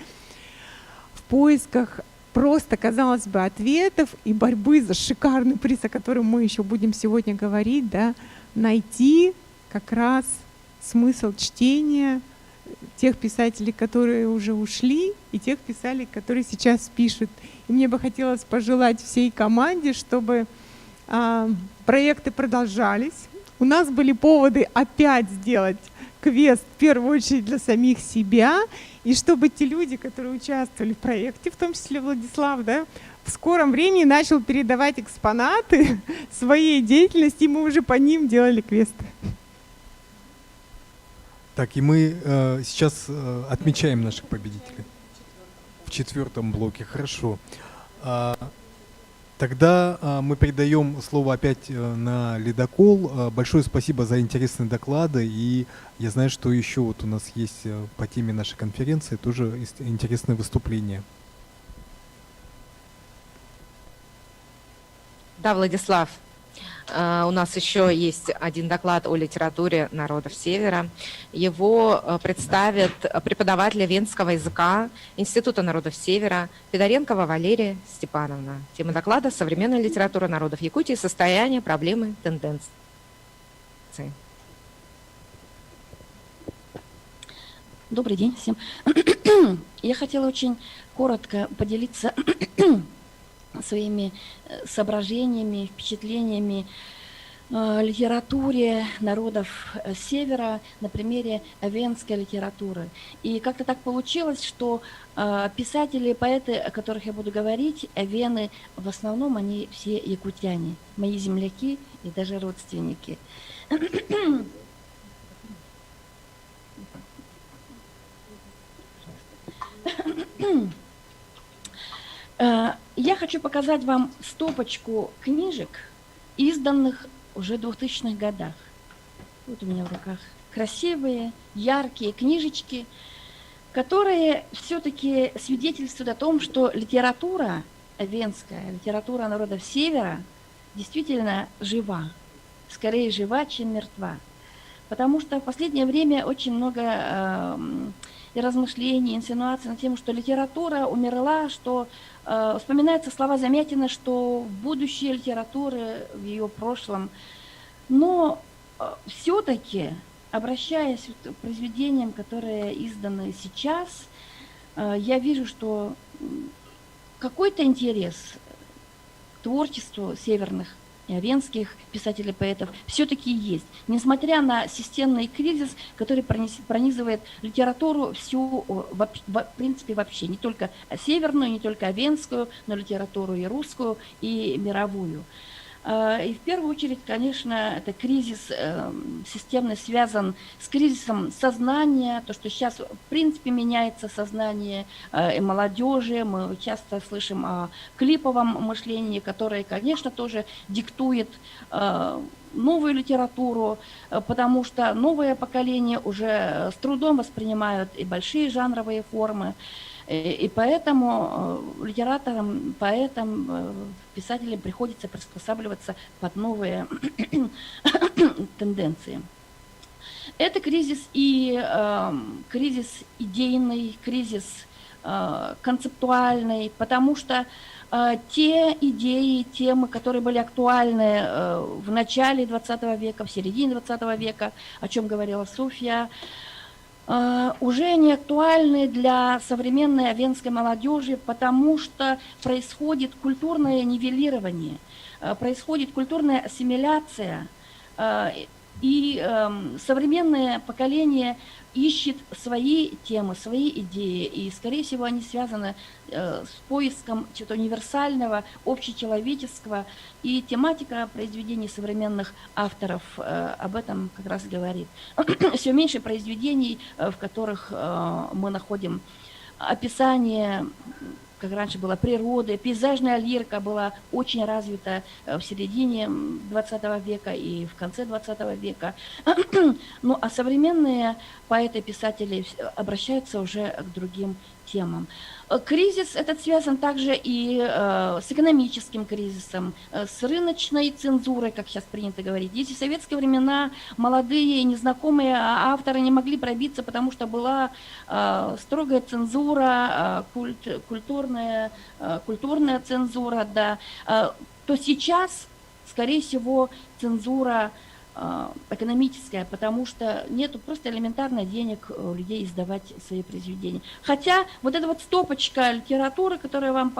в поисках просто, казалось бы, ответов и борьбы за шикарный приз, о котором мы еще будем сегодня говорить, да, найти как раз смысл чтения тех писателей, которые уже ушли, и тех писателей, которые сейчас пишут. И мне бы хотелось пожелать всей команде, чтобы проекты продолжались. У нас были поводы опять сделать квест, в первую очередь, для самих себя, и чтобы те люди, которые участвовали в проекте, в том числе Владислав, да, в скором времени начал передавать экспонаты своей деятельности, и мы уже по ним делали квесты. Так, и мы сейчас отмечаем наших победителей. В 4-м блоке, хорошо. Тогда мы передаем слово опять на ледокол. Большое спасибо за интересные доклады. И я знаю, что еще вот у нас есть по теме нашей конференции тоже интересные выступления. Да, Владислав, у нас еще есть один доклад о литературе народов Севера. Его представит преподаватель венского языка Института народов Севера Федоренкова Валерия Степановна. Тема доклада «Современная литература народов Якутии. Состояние, проблемы, тенденции». Добрый день всем. Я хотела очень коротко поделиться своими соображениями, впечатлениями о литературе народов Севера на примере венской литературы. И как-то так получилось, что писатели, поэты, о которых я буду говорить, вены, в основном они все якутяне, мои земляки и даже родственники. Я хочу показать вам стопочку книжек, изданных уже в 2000-х годах. Вот у меня в руках красивые, яркие книжечки, которые все-таки свидетельствуют о том, что литература венская, литература народов Севера действительно жива. Скорее жива, чем мертва. Потому что в последнее время очень много и размышлений, инсинуаций на тему, что литература умерла, что вспоминаются слова Замятина, что в будущее литературы в ее прошлом. Но все-таки, обращаясь к произведениям, которые изданы сейчас, я вижу, что какой-то интерес к творчеству северных и венских писателей-поэтов все-таки есть. Несмотря на системный кризис, который пронизывает литературу всю, в принципе, вообще, не только северную, не только венскую, но литературу и русскую, и мировую. И в первую очередь, конечно, это кризис системно связан с кризисом сознания, то, что сейчас, в принципе, меняется сознание и молодежи. Мы часто слышим о клиповом мышлении, которое, конечно, тоже диктует новую литературу, потому что новое поколение уже с трудом воспринимают и большие жанровые формы. И поэтому литераторам, поэтам, писателям приходится приспосабливаться под новые тенденции. Это кризис и кризис идейный, кризис концептуальный, потому что те идеи, темы, которые были актуальны в начале XX века, в середине XX века, о чем говорила Софья, уже не актуальны для современной венской молодежи, потому что происходит культурное нивелирование, происходит культурная ассимиляция, и современное поколение ищет свои темы, свои идеи, и, скорее всего, они связаны с поиском чего-то универсального, общечеловеческого, и тематика произведений современных авторов об этом как раз говорит. Все меньше произведений, в которых мы находим описание как раньше была природа, пейзажная лирика была очень развита в середине 20 века и в конце 20 века. Ну, а современные поэты и писатели обращаются уже к другим темам. Кризис этот связан также и с экономическим кризисом, с рыночной цензурой, как сейчас принято говорить. Если в советские времена молодые и незнакомые авторы не могли пробиться, потому что была строгая цензура, культурная цензура, да, то сейчас, скорее всего, цензура экономическая, потому что нету просто элементарно денег у людей издавать свои произведения. Хотя вот эта вот стопочка литературы, которая вам,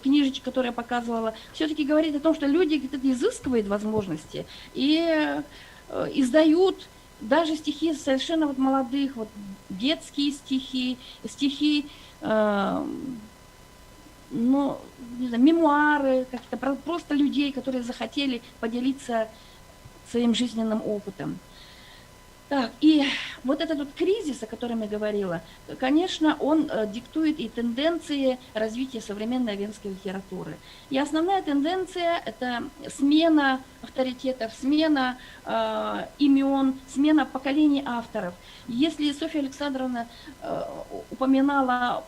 книжечка, которую я показывала, все-таки говорит о том, что люди где-то изыскивают возможности и издают даже стихи совершенно вот молодых, вот детские стихи, ну, не знаю, мемуары, как-то просто людей, которые захотели поделиться своим жизненным опытом. Так, и вот этот вот кризис, о котором я говорила, конечно, он диктует и тенденции развития современной венской литературы. И основная тенденция – это смена авторитетов, смена имен, смена поколений авторов. Если Софья Александровна упоминала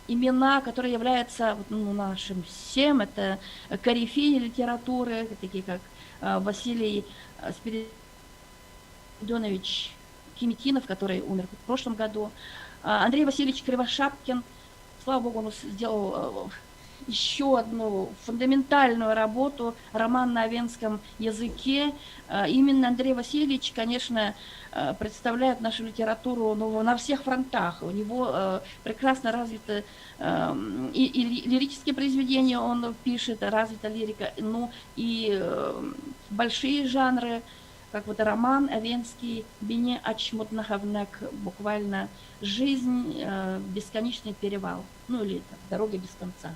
имена, которые являются нашим всем, это корифеи литературы, такие как Василий Спиридонович Кимикинов, который умер в прошлом году, Андрей Васильевич Кривошапкин, слава богу, он сделал еще одну фундаментальную работу, роман на венском языке. Именно Андрей Васильевич, конечно, представляет нашу литературу на всех фронтах. У него прекрасно развиты и лирические произведения, он пишет, развита лирика, ну и большие жанры, как вот роман Овенский, Бине Ачмутнахавнек, буквально жизнь, бесконечный перевал, ну или так, дорога без конца.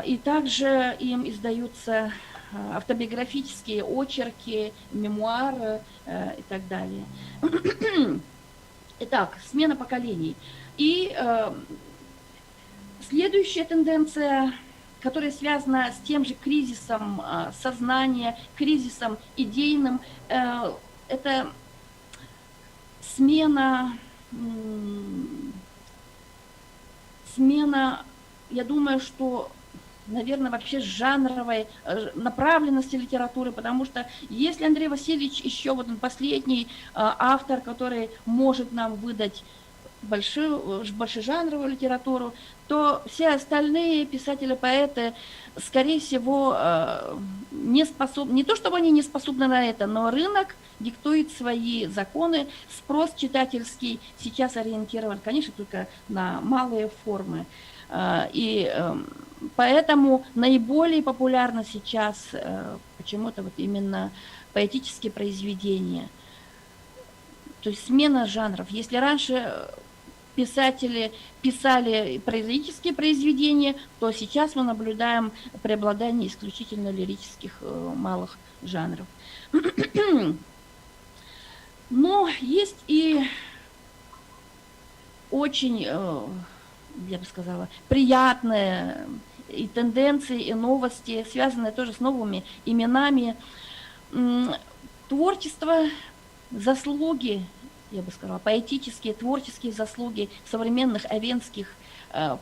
И также им издаются автобиографические очерки, мемуары и так далее. Итак, смена поколений. И следующая тенденция, которая связана с тем же кризисом сознания, кризисом идейным, это смена, я думаю, что, наверное, вообще жанровой направленности литературы, потому что если Андрей Васильевич еще вот он последний автор, который может нам выдать большежанровую литературу, то все остальные писатели, поэты, скорее всего, не способны, не то чтобы они не способны на это, но рынок диктует свои законы, спрос читательский сейчас ориентирован, конечно, только на малые формы. И поэтому наиболее популярно сейчас почему-то вот именно поэтические произведения. То есть смена жанров. Если раньше писатели писали прозаические произведения, то сейчас мы наблюдаем преобладание исключительно лирических малых жанров. Но есть и очень, я бы сказала, приятные и тенденции, и новости, связанные тоже с новыми именами. Творчество, заслуги, я бы сказала, поэтические, творческие заслуги современных овенских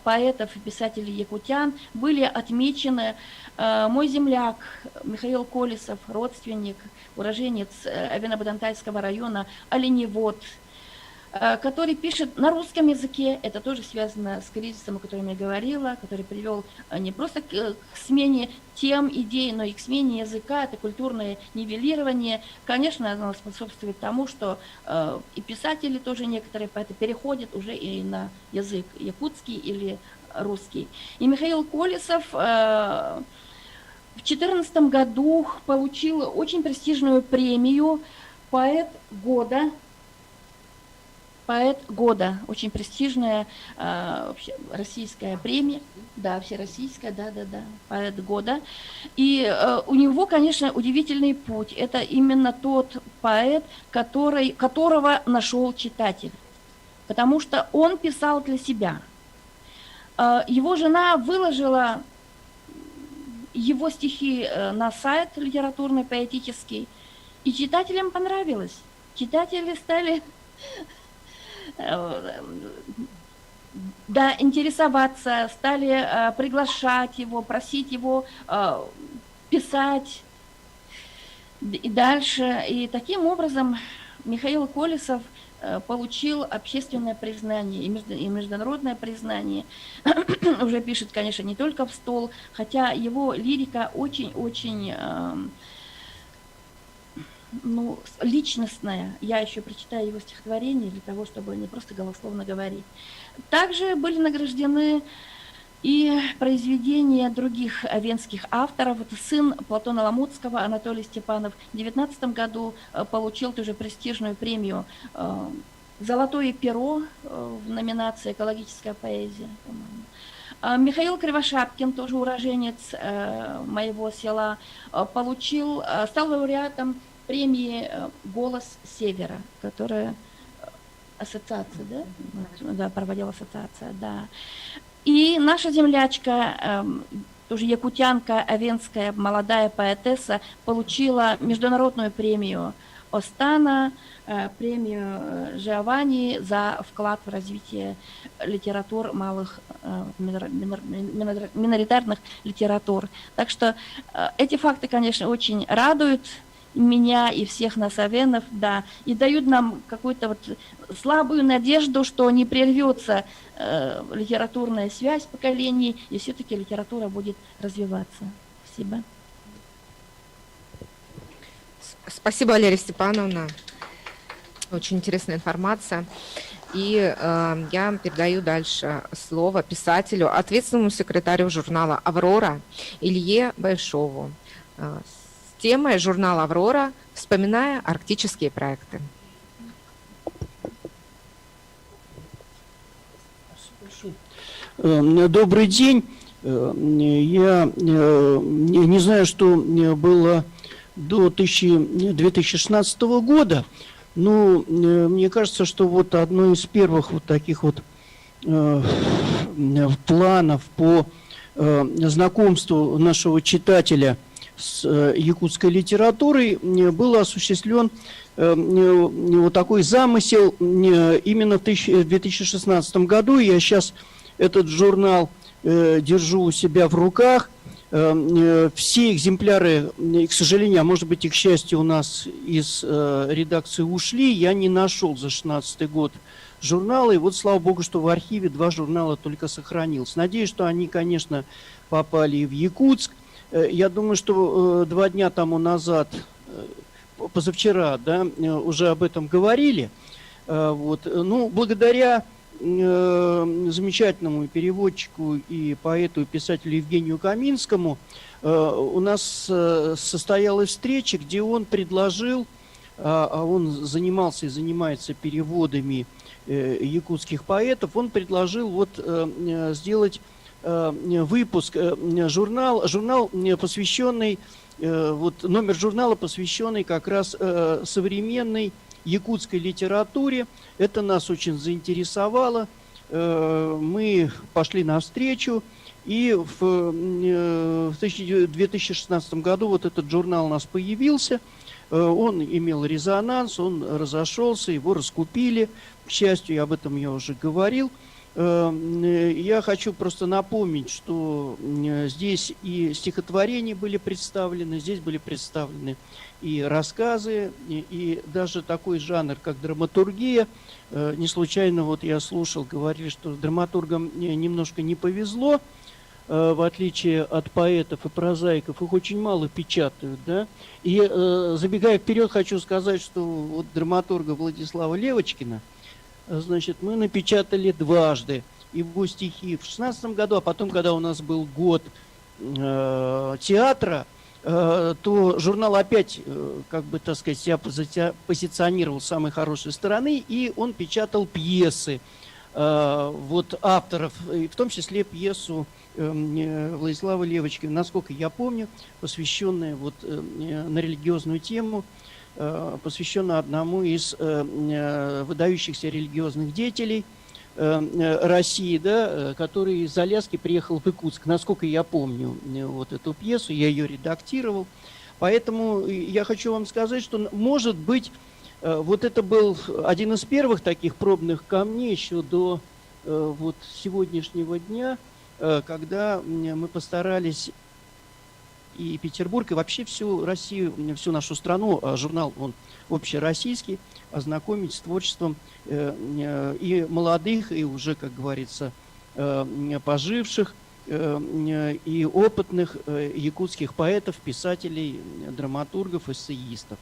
поэтов и писателей якутян были отмечены. Мой земляк Михаил Колесов, родственник, уроженец Овено-Бодантайского района, оленевод, который пишет на русском языке, это тоже связано с кризисом, о котором я говорила, который привел не просто к смене тем, идей, но и к смене языка, это культурное нивелирование. Конечно, оно способствует тому, что и писатели тоже некоторые поэты переходят уже и на язык якутский или русский. И Михаил Колесов в 2014 году получил очень престижную премию «Поэт года». Поэт года, очень престижная российская премия, да, всероссийская, да, поэт года. И у него, конечно, удивительный путь. Это именно тот поэт, которого нашел читатель, потому что он писал для себя. Его жена выложила его стихи на сайт литературно-поэтический, и читателям понравилось. Читатели стали интересоваться, стали приглашать его, просить его писать и дальше. И таким образом Михаил Колесов получил общественное признание и международное признание. Уже пишет, конечно, не только в стол, хотя его лирика очень-очень личностная. Я еще прочитаю его стихотворение для того, чтобы не просто голословно говорить. Также были награждены и произведения других венских авторов. Это сын Платона Ломутского, Анатолий Степанов. В 2019 году получил тоже престижную премию «Золотое перо» в номинации «Экологическая поэзия». Михаил Кривошапкин, тоже уроженец моего села, стал лауреатом премии «Голос Севера», которая ассоциация, да? Да, проводила ассоциация, да. И наша землячка, тоже якутянка, овенская молодая поэтесса, получила международную премию Остана, премию Жиованни за вклад в развитие литератур малых миноритарных литератур. Так что эти факты, конечно, очень радуют меня и всех нас, овенов, да, и дают нам какую-то вот слабую надежду, что не прервется литературная связь поколений, и все-таки литература будет развиваться. Спасибо. Спасибо, Валерия Степановна. Очень интересная информация. И я передаю дальше слово писателю, ответственному секретарю журнала «Аврора» Илье Большову. Темой журнала «Аврора», вспоминая арктические проекты. Добрый день. Я не знаю, что было до 2016 года, но мне кажется, что вот одно из первых вот таких вот планов по знакомству нашего читателя с якутской литературой был осуществлен вот такой замысел именно в 2016 году. Я сейчас этот журнал держу у себя в руках. Все экземпляры, к сожалению, а может быть и к счастью, у нас из редакции ушли. Я не нашел за 2016 год журнала. И вот, слава богу, что в архиве 2 журнала только сохранилось. Надеюсь, что они, конечно, попали и в Якутск. Я думаю, что 2 дня тому назад, позавчера, да, уже об этом говорили. Вот. Ну, благодаря замечательному переводчику и поэту, и писателю Евгению Каминскому у нас состоялась встреча, где он предложил, а он занимался и занимается переводами якутских поэтов, он предложил вот сделать выпуск, журнал посвященный, вот номер журнала, посвященный как раз современной якутской литературе. Это нас очень заинтересовало. Мы пошли навстречу, и в 2016 году вот этот журнал у нас появился. Он имел резонанс, он разошелся, его раскупили. К счастью, об этом я уже говорил. Я хочу просто напомнить, что здесь и стихотворения были представлены, здесь были представлены и рассказы, и даже такой жанр, как драматургия. Не случайно вот я слушал, говорили, что драматургам немножко не повезло, в отличие от поэтов и прозаиков, их очень мало печатают, да. И забегая вперед, хочу сказать, что вот драматурга Владислава Левочкина, значит, мы напечатали дважды его стихи в 2016 году, а потом, когда у нас был год театра, то журнал опять, как бы, так сказать, себя позиционировал с самой хорошей стороны, и он печатал пьесы вот авторов, и в том числе пьесу Владислава Левочкина, насколько я помню, посвященная вот на религиозную тему, посвященная одному из выдающихся религиозных деятелей России, да, который из Аляски приехал в Иркутск. Насколько я помню вот эту пьесу, я ее редактировал. Поэтому я хочу вам сказать, что, может быть, вот это был один из первых таких пробных камней еще до вот сегодняшнего дня, когда мы постарались и Петербург, и вообще всю Россию, всю нашу страну, журнал, он общероссийский, ознакомить с творчеством и молодых, и уже, как говорится, поживших, и опытных якутских поэтов, писателей, драматургов, эссеистов.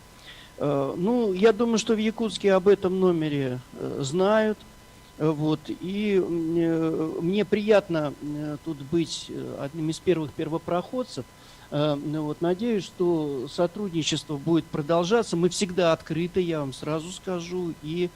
Ну, я думаю, что в Якутске об этом номере знают. Вот, и мне приятно тут быть одним из первых первопроходцев. Вот, надеюсь, что сотрудничество будет продолжаться. Мы всегда открыты, я вам сразу скажу. И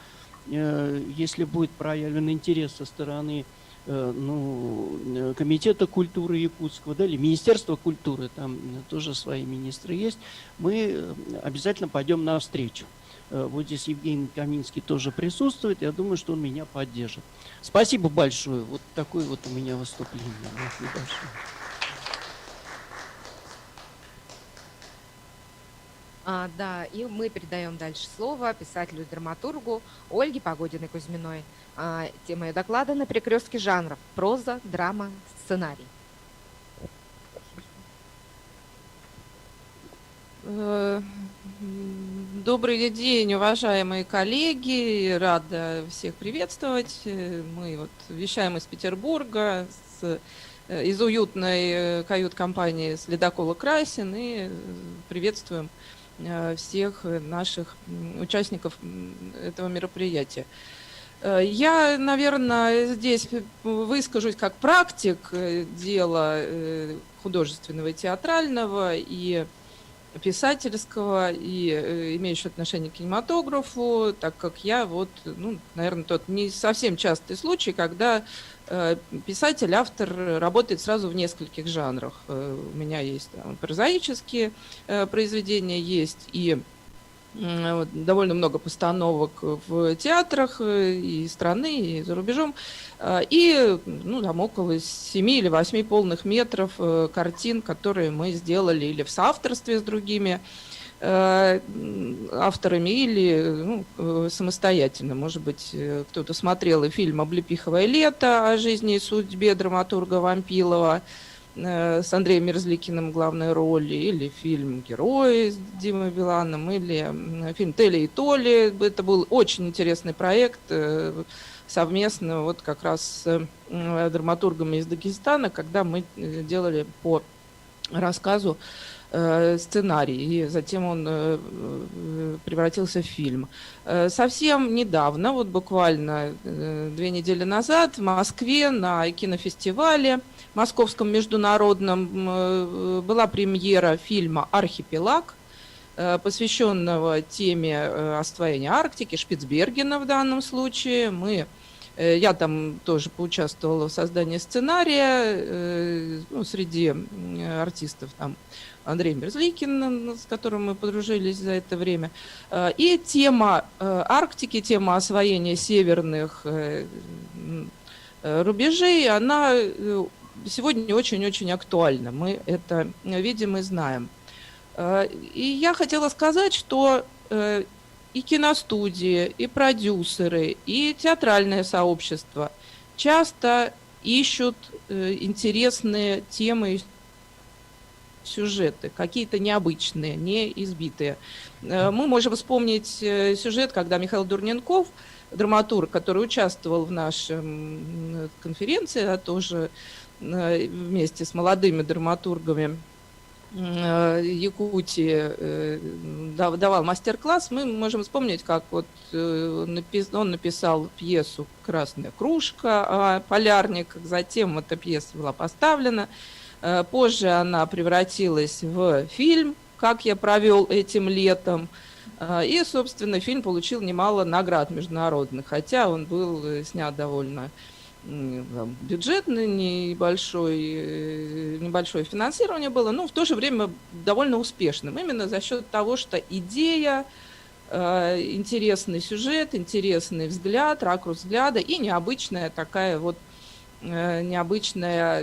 если будет проявлен интерес со стороны Комитета культуры Якутского, да, или Министерства культуры, там тоже свои министры есть, мы обязательно пойдем навстречу. Вот здесь Евгений Каминский тоже присутствует. Я думаю, что он меня поддержит. Спасибо большое. Вот такое вот у меня выступление. Небольшое. Да, и мы передаем дальше слово писателю и драматургу Ольге Погодиной-Кузьминой. Тема ее доклада «На перекрестке жанров. Проза, драма, сценарий». Добрый день, уважаемые коллеги. Рада всех приветствовать. Мы вот вещаем из Петербурга, из уютной кают-компании с ледокола «Красин» и приветствуем всех наших участников этого мероприятия. Я, наверное, здесь выскажусь как практик дела художественного и театрального, и писательского, и имеющего отношение к кинематографу, так как я вот, наверное, тот не совсем частый случай, когда писатель, автор работает сразу в нескольких жанрах. У меня есть прозаические произведения, есть и довольно много постановок в театрах и страны, и за рубежом, и там около 7 или 8 полных метров картин, которые мы сделали или в соавторстве с другими авторами, или самостоятельно. Может быть, кто-то смотрел и фильм «Облепиховое лето» о жизни и судьбе драматурга Вампилова с Андреем Мерзликиным в главной роли, или фильм «Герои» с Димой Биланом, или фильм «Телли и Толли». Это был очень интересный проект совместно вот как раз с драматургами из Дагестана, когда мы делали по рассказу сценарий, и затем он превратился в фильм. Совсем недавно, вот буквально 2 недели назад, в Москве на кинофестивале Московском международном была премьера фильма «Архипелаг», посвященного теме освоения Арктики, Шпицбергена в данном случае. Я там тоже поучаствовала в создании сценария, среди артистов там Андрей Мерзликин, с которым мы подружились за это время. И тема Арктики, тема освоения северных рубежей, она сегодня очень-очень актуальна. Мы это видим и знаем. И я хотела сказать, что и киностудии, и продюсеры, и театральное сообщество часто ищут интересные темы и сюжеты, какие-то необычные, не избитые. Мы можем вспомнить сюжет, когда Михаил Дурненков, драматург, который участвовал в нашей конференции, а тоже вместе с молодыми драматургами Якутии давал мастер-класс, мы можем вспомнить, как вот он написал пьесу «Красная кружка», «Полярник», затем эта пьеса была поставлена, позже она превратилась в фильм «Как я провел этим летом», и, собственно, фильм получил немало наград международных, хотя он был снят довольно бюджетный, небольшое финансирование было, но в то же время довольно успешным. Именно за счет того, что идея интересный сюжет, интересный взгляд, ракурс взгляда и необычная такая вот необычная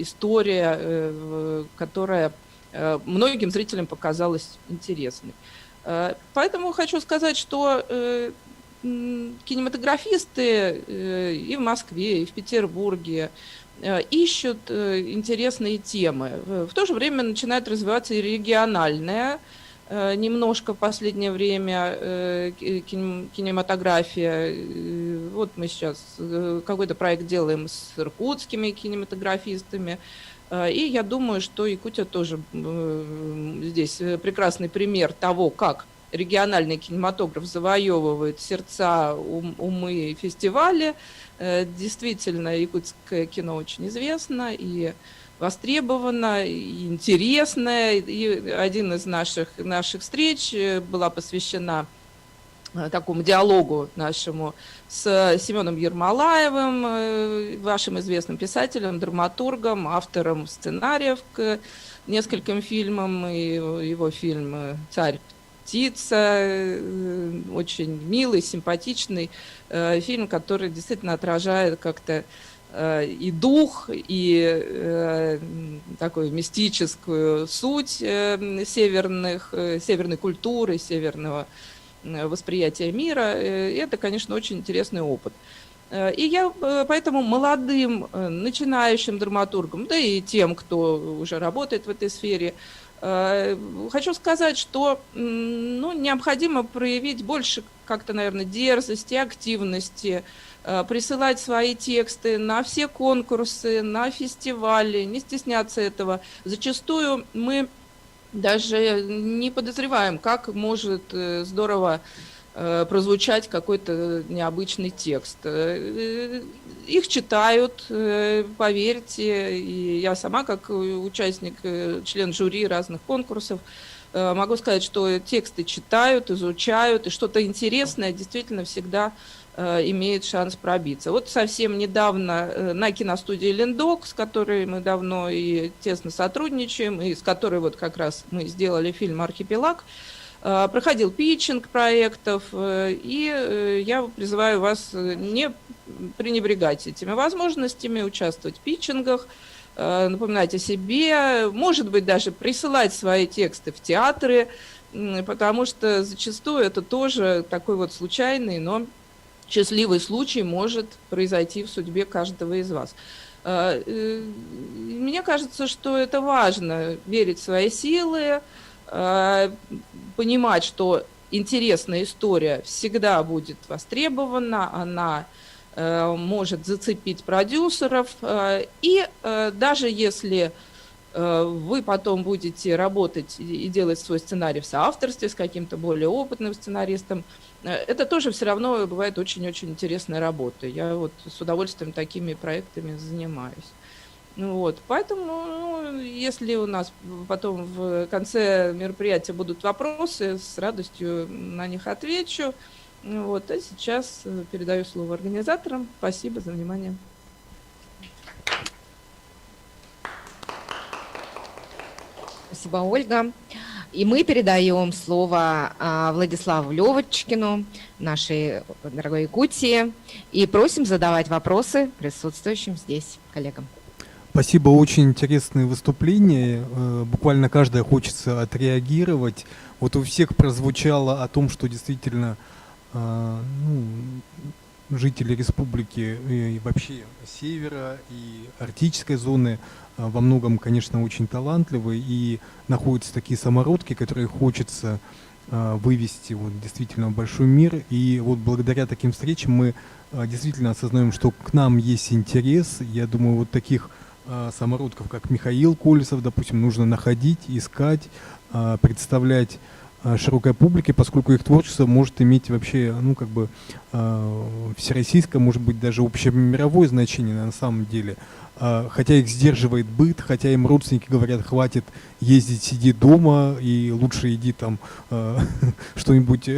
история, которая многим зрителям показалась интересной. Поэтому хочу сказать, что кинематографисты и в Москве, и в Петербурге ищут интересные темы. В то же время начинает развиваться и региональная немножко в последнее время кинематография. Вот мы сейчас какой-то проект делаем с иркутскими кинематографистами. И я думаю, что Якутия тоже здесь прекрасный пример того, как региональный кинематограф завоевывает сердца, умы и фестивали. Действительно, якутское кино очень известно и востребовано, и интересно. И один из наших встреч была посвящена такому диалогу нашему с Семеном Ермолаевым, вашим известным писателем, драматургом, автором сценариев к нескольким фильмам. И его фильм «Царь птица», очень милый, симпатичный фильм, который действительно отражает как-то и дух, и такую мистическую суть северной культуры, северного восприятия мира. И это, конечно, очень интересный опыт. И я поэтому молодым, начинающим драматургам, да и тем, кто уже работает в этой сфере, хочу сказать, что необходимо проявить больше как-то, наверное, дерзости, активности, присылать свои тексты на все конкурсы, на фестивали, не стесняться этого. Зачастую мы даже не подозреваем, как может здорово прозвучать какой-то необычный текст. Их читают, поверьте, и я сама, как участник, член жюри разных конкурсов, могу сказать, что тексты читают, изучают, и что-то интересное действительно всегда имеет шанс пробиться. Вот совсем недавно на киностудии «Линдок», с которой мы давно и тесно сотрудничаем, и с которой вот как раз мы сделали фильм «Архипелаг», проходил питчинг проектов, и я призываю вас не пренебрегать этими возможностями, участвовать в питчингах, напоминать о себе, может быть, даже присылать свои тексты в театры, потому что зачастую это тоже такой вот случайный, но счастливый случай может произойти в судьбе каждого из вас. Мне кажется, что это важно, верить в свои силы, понимать, что интересная история всегда будет востребована, она может зацепить продюсеров, и даже если вы потом будете работать и делать свой сценарий в соавторстве с каким-то более опытным сценаристом, это тоже все равно бывает очень-очень интересная работа. Я вот с удовольствием такими проектами занимаюсь. Вот. Поэтому, если у нас потом в конце мероприятия будут вопросы, с радостью на них отвечу. Вот. А сейчас передаю слово организаторам. Спасибо за внимание. Спасибо, Ольга. И мы передаем слово Владиславу Левочкину, нашей дорогой Якутии, и просим задавать вопросы присутствующим здесь коллегам. Спасибо, очень интересные выступления. Буквально каждое хочется отреагировать. Вот у всех прозвучало о том, что действительно жители республики и вообще севера и арктической зоны во многом, конечно, очень талантливы, и находятся такие самородки, которые хочется вывести вот действительно в большой мир. И вот благодаря таким встречам мы действительно осознаем, что к нам есть интерес. Я думаю, вот таких самородков, как Михаил Колесов, допустим, нужно находить, искать, представлять широкой публике, поскольку их творчество может иметь вообще, всероссийское, может быть, даже общемировое значение на самом деле. Хотя их сдерживает быт, хотя им родственники говорят, хватит ездить, сиди дома, и лучше иди там что-нибудь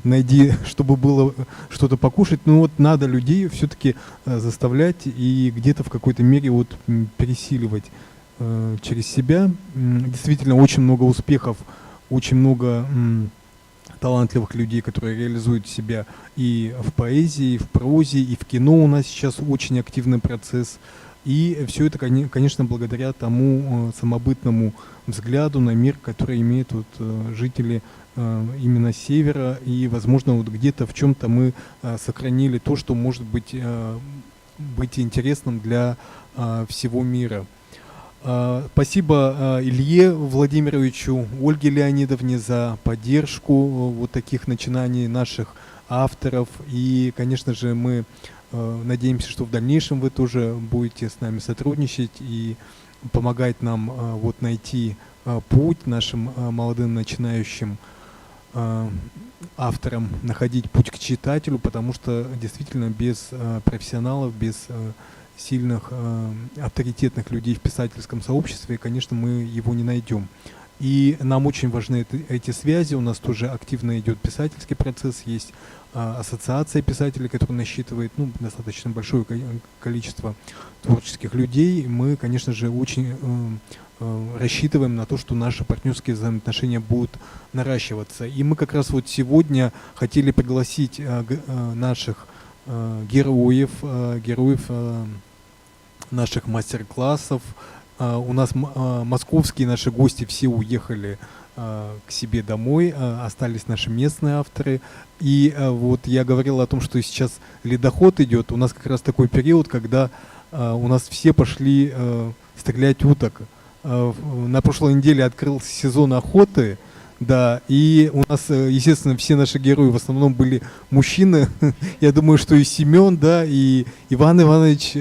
найди, чтобы было что-то покушать. Но вот надо людей все-таки заставлять и где-то в какой-то мере вот пересиливать через себя. Действительно, очень много успехов, очень много талантливых людей, которые реализуют себя и в поэзии, и в прозе, и в кино у нас сейчас очень активный процесс. И все это, конечно, благодаря тому самобытному взгляду на мир, который имеют вот жители именно севера. И, возможно, вот где-то в чем-то мы сохранили то, что может быть интересным для всего мира. Спасибо Илье Владимировичу, Ольге Леонидовне за поддержку вот таких начинаний наших авторов. И, конечно же, мы надеемся, что в дальнейшем вы тоже будете с нами сотрудничать и помогать нам вот найти путь нашим молодым начинающим авторам, находить путь к читателю, потому что действительно без профессионалов, без сильных авторитетных людей в писательском сообществе, конечно, мы его не найдем. И нам очень важны эти связи. У нас тоже активно идет писательский процесс. Есть ассоциация писателей, которая насчитывает достаточно большое количество творческих людей. Мы, конечно же, очень рассчитываем на то, что наши партнерские взаимоотношения будут наращиваться. И мы как раз вот сегодня хотели пригласить наших героев наших мастер-классов. У нас московские наши гости все уехали к себе домой, остались наши местные авторы. И вот я говорил о том, что сейчас ледоход идет. У нас как раз такой период, когда у нас все пошли стрелять уток. На прошлой неделе открылся сезон охоты. Да, и у нас, естественно, все наши герои в основном были мужчины. Я думаю, что и Семен, да, и Иван Иванович,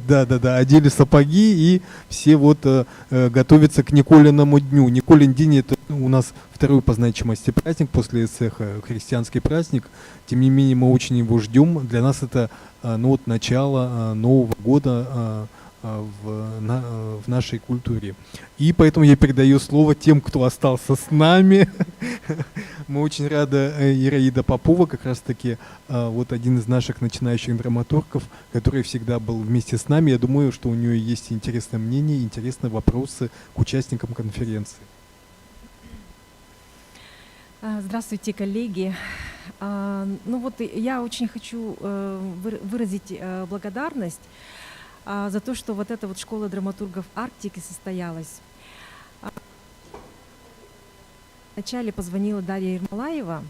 да, одели сапоги, и все вот готовятся к Николиному дню. Николин день — это у нас второй по значимости праздник после Эсэха, христианский праздник. Тем не менее, мы очень его ждем. Для нас это вот начало Нового года в нашей культуре. И поэтому я передаю слово тем, кто остался с нами. Мы очень рады. Ираида Попова, как раз таки вот один из наших начинающих драматургов, который всегда был вместе с нами. Я думаю, что у нее есть интересное мнение, интересные вопросы к участникам конференции. Здравствуйте, коллеги. Ну вот я очень хочу выразить благодарность за то, что вот эта вот школа драматургов Арктики состоялась. Вначале позвонила Дарья Ермолаева.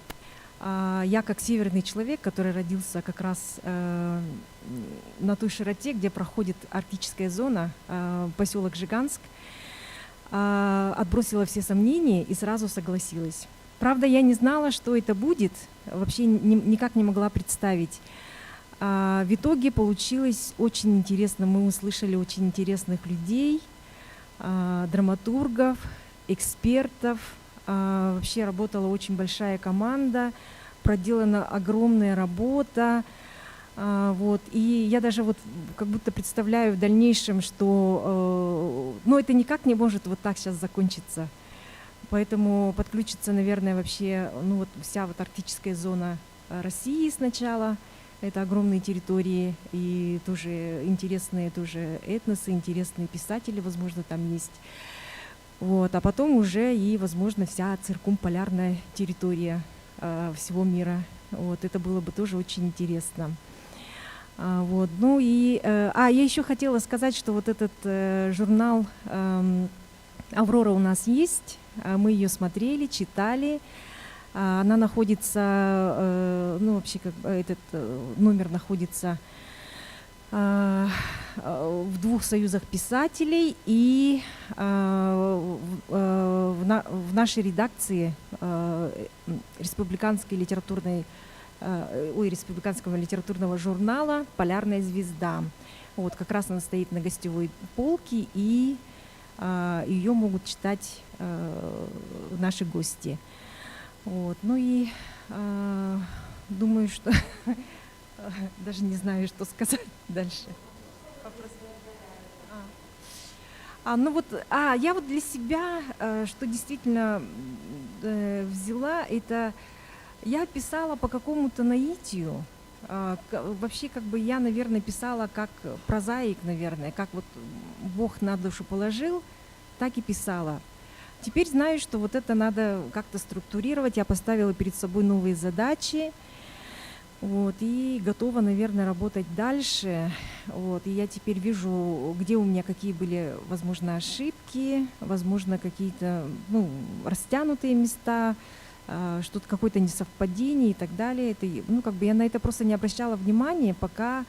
Я как северный человек, который родился как раз на той широте, где проходит арктическая зона, поселок Жиганск, отбросила все сомнения и сразу согласилась. Правда, я не знала, что это будет, вообще никак не могла представить. В итоге получилось очень интересно. Мы услышали очень интересных людей, драматургов, экспертов. Вообще работала очень большая команда, проделана огромная работа. Вот. И я даже вот как будто представляю в дальнейшем, что это никак не может вот так сейчас закончиться. Поэтому подключится, наверное, вообще вся вот арктическая зона России сначала. Это огромные территории и тоже интересные тоже этносы, интересные писатели, возможно, там есть. Вот. А потом уже и, возможно, вся циркумполярная территория всего мира. Вот. Это было бы тоже очень интересно. Вот. Ну и, я еще хотела сказать, что вот этот журнал «Аврора» у нас есть. Мы ее смотрели, читали. Она находится, вообще этот номер находится в 2 союзах писателей и в нашей редакции республиканского литературного журнала «Полярная звезда». Вот как раз она стоит на гостевой полке, и ее могут читать наши гости. Вот. Ну и думаю, что даже не знаю, что сказать дальше. Я вот для себя, что действительно взяла, это я писала по какому-то наитию. Вообще, я, наверное, писала как прозаик, наверное, как вот Бог на душу положил, так и писала. теперь знаю, что вот это надо как-то структурировать. Я поставила перед собой новые задачи. Вот, и готова, наверное, работать дальше. Вот, и я теперь вижу, где у меня какие были, возможно, ошибки, возможно, какие-то, ну, растянутые места, что-то какое-то несовпадение и так далее. Это, ну, как бы я на это просто не обращала внимания, пока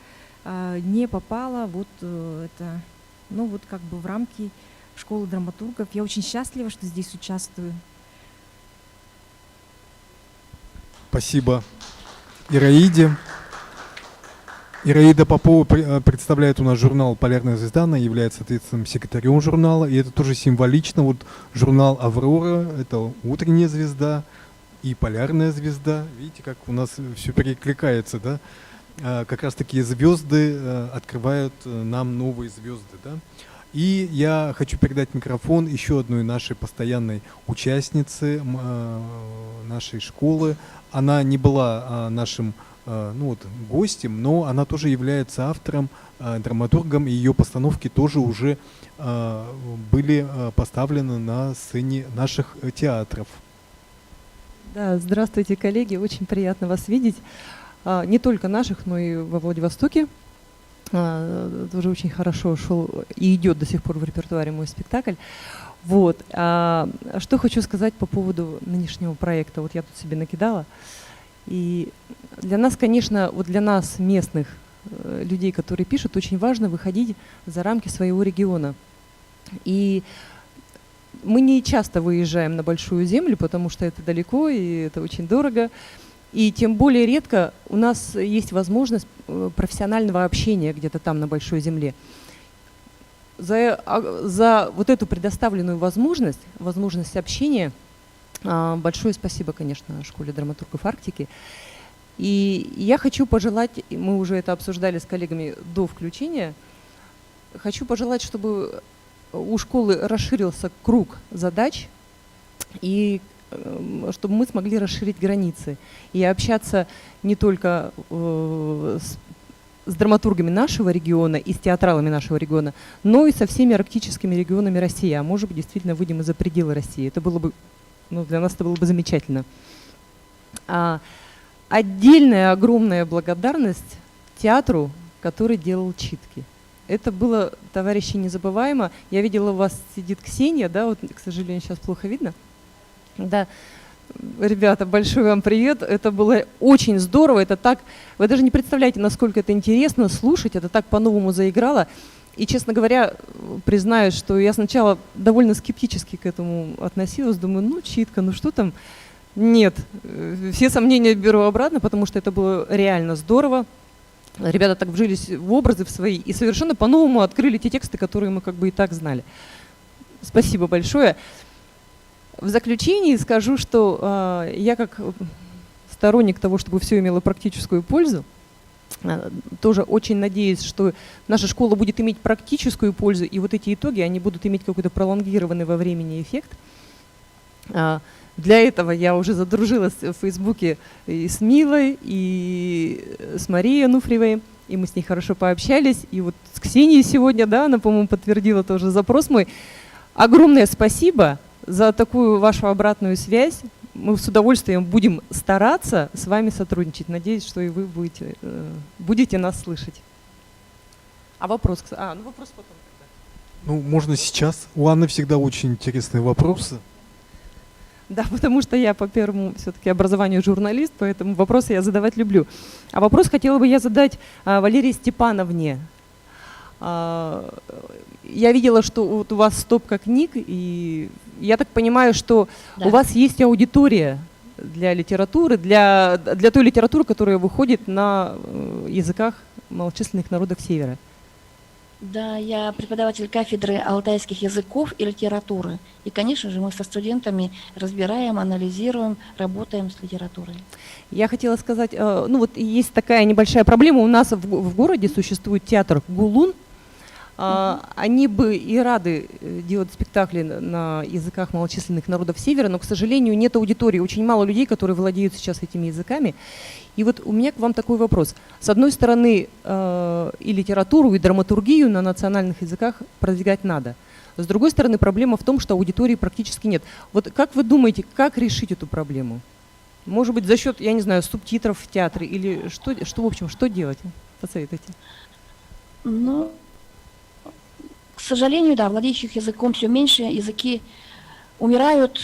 не попала вот это, ну, вот как бы в рамки школы драматургов. Я очень счастлива, что здесь участвую. Спасибо Ираиде. Ираида Попова представляет у нас журнал «Полярная звезда», она является ответственным секретарем журнала, и это тоже символично. Вот журнал «Аврора» — это утренняя звезда и полярная звезда. Видите, как у нас все перекликается, да? Как раз такие звезды открывают нам новые звезды, да? И я хочу передать микрофон еще одной нашей постоянной участнице нашей школы. Она не была нашим гостем, но она тоже является автором, драматургом, и ее постановки тоже уже были поставлены на сцене наших театров. Да, здравствуйте, коллеги, очень приятно вас видеть. Не только наших, но и во Владивостоке. Тоже очень хорошо шел и идет до сих пор в репертуаре мой спектакль. Вот. Что хочу сказать по поводу нынешнего проекта. Вот я тут себе накидала. И для нас, конечно, вот для нас, местных людей, которые пишут, очень важно выходить за рамки своего региона. И мы не часто выезжаем на Большую Землю, потому что это далеко и это очень дорого. И тем более редко у нас есть возможность профессионального общения где-то там на Большой Земле. За вот эту предоставленную возможность общения большое спасибо, конечно, Школе драматургов Арктики. И я хочу пожелать, мы уже это обсуждали с коллегами до включения, хочу пожелать, чтобы у школы расширился круг задач и чтобы мы смогли расширить границы и общаться не только с драматургами нашего региона и с театралами нашего региона, но и со всеми арктическими регионами России. А может быть, действительно выйдем и за пределы России. Это было бы, для нас это было бы замечательно. Отдельная огромная благодарность театру, который делал читки. Это было, товарищи, незабываемо. Я видела, у вас сидит Ксения, да, вот, к сожалению, сейчас плохо видно. Да, ребята, большой вам привет. Это было очень здорово. Это так, вы даже не представляете, насколько это интересно слушать. Это так по-новому заиграло. И, честно говоря, признаюсь, что я сначала довольно скептически к этому относилась. Думаю, читка, что там? Нет, все сомнения беру обратно, потому что это было реально здорово. Ребята так вжились в образы в свои и совершенно по-новому открыли те тексты, которые мы как бы и так знали. Спасибо большое. В заключении скажу, что я как сторонник того, чтобы все имело практическую пользу, тоже очень надеюсь, что наша школа будет иметь практическую пользу, и вот эти итоги, они будут иметь какой-то пролонгированный во времени эффект. Для этого я уже задружилась в Фейсбуке и с Милой, и с Марией Ануфриевой, и мы с ней хорошо пообщались, и вот с Ксенией сегодня, да, она, по-моему, подтвердила тоже запрос мой. Огромное спасибо за такую вашу обратную связь. Мы с удовольствием будем стараться с вами сотрудничать. Надеюсь, что и вы будете нас слышать. А вопрос? Вопрос потом. Можно сейчас. У Анны всегда очень интересные вопросы. Да, потому что я по первому все-таки образованию журналист, поэтому вопросы я задавать люблю. А вопрос хотела бы я задать Валерии Степановне. Я видела, что вот у вас стопка книг, и я так понимаю, что у вас есть аудитория для литературы, для той литературы, которая выходит на языках малочисленных народов Севера. Да, я преподаватель кафедры алтайских языков и литературы. И, конечно же, мы со студентами разбираем, анализируем, работаем с литературой. Я хотела сказать, есть такая небольшая проблема. У нас в городе существует театр «Гулун». они бы и рады делать спектакли на языках малочисленных народов Севера, но, к сожалению, нет аудитории. Очень мало людей, которые владеют сейчас этими языками. И вот у меня к вам такой вопрос. С одной стороны, и литературу, и драматургию на национальных языках продвигать надо. С другой стороны, проблема в том, что аудитории практически нет. Вот как вы думаете, как решить эту проблему? Может быть, за счет, я не знаю, субтитров в театре или что в общем, что делать? Посоветуйте. Ну, к сожалению, да, владеющих языком все меньше, языки умирают.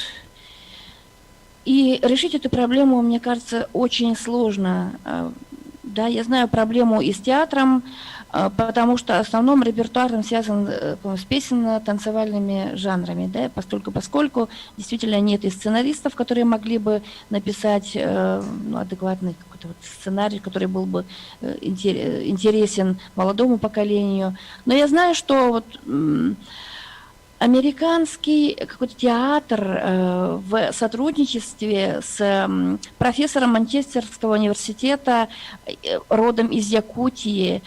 И решить эту проблему, мне кажется, очень сложно. Да, я знаю проблему и с театром, потому что основном репертуаром связан с песенно-танцевальными жанрами, да, поскольку действительно нет и сценаристов, которые могли бы написать адекватный какой-то вот сценарий, который был бы интересен молодому поколению. Но я знаю, что вот американский какой-то театр в сотрудничестве с профессором Манчестерского университета, родом из Якутии,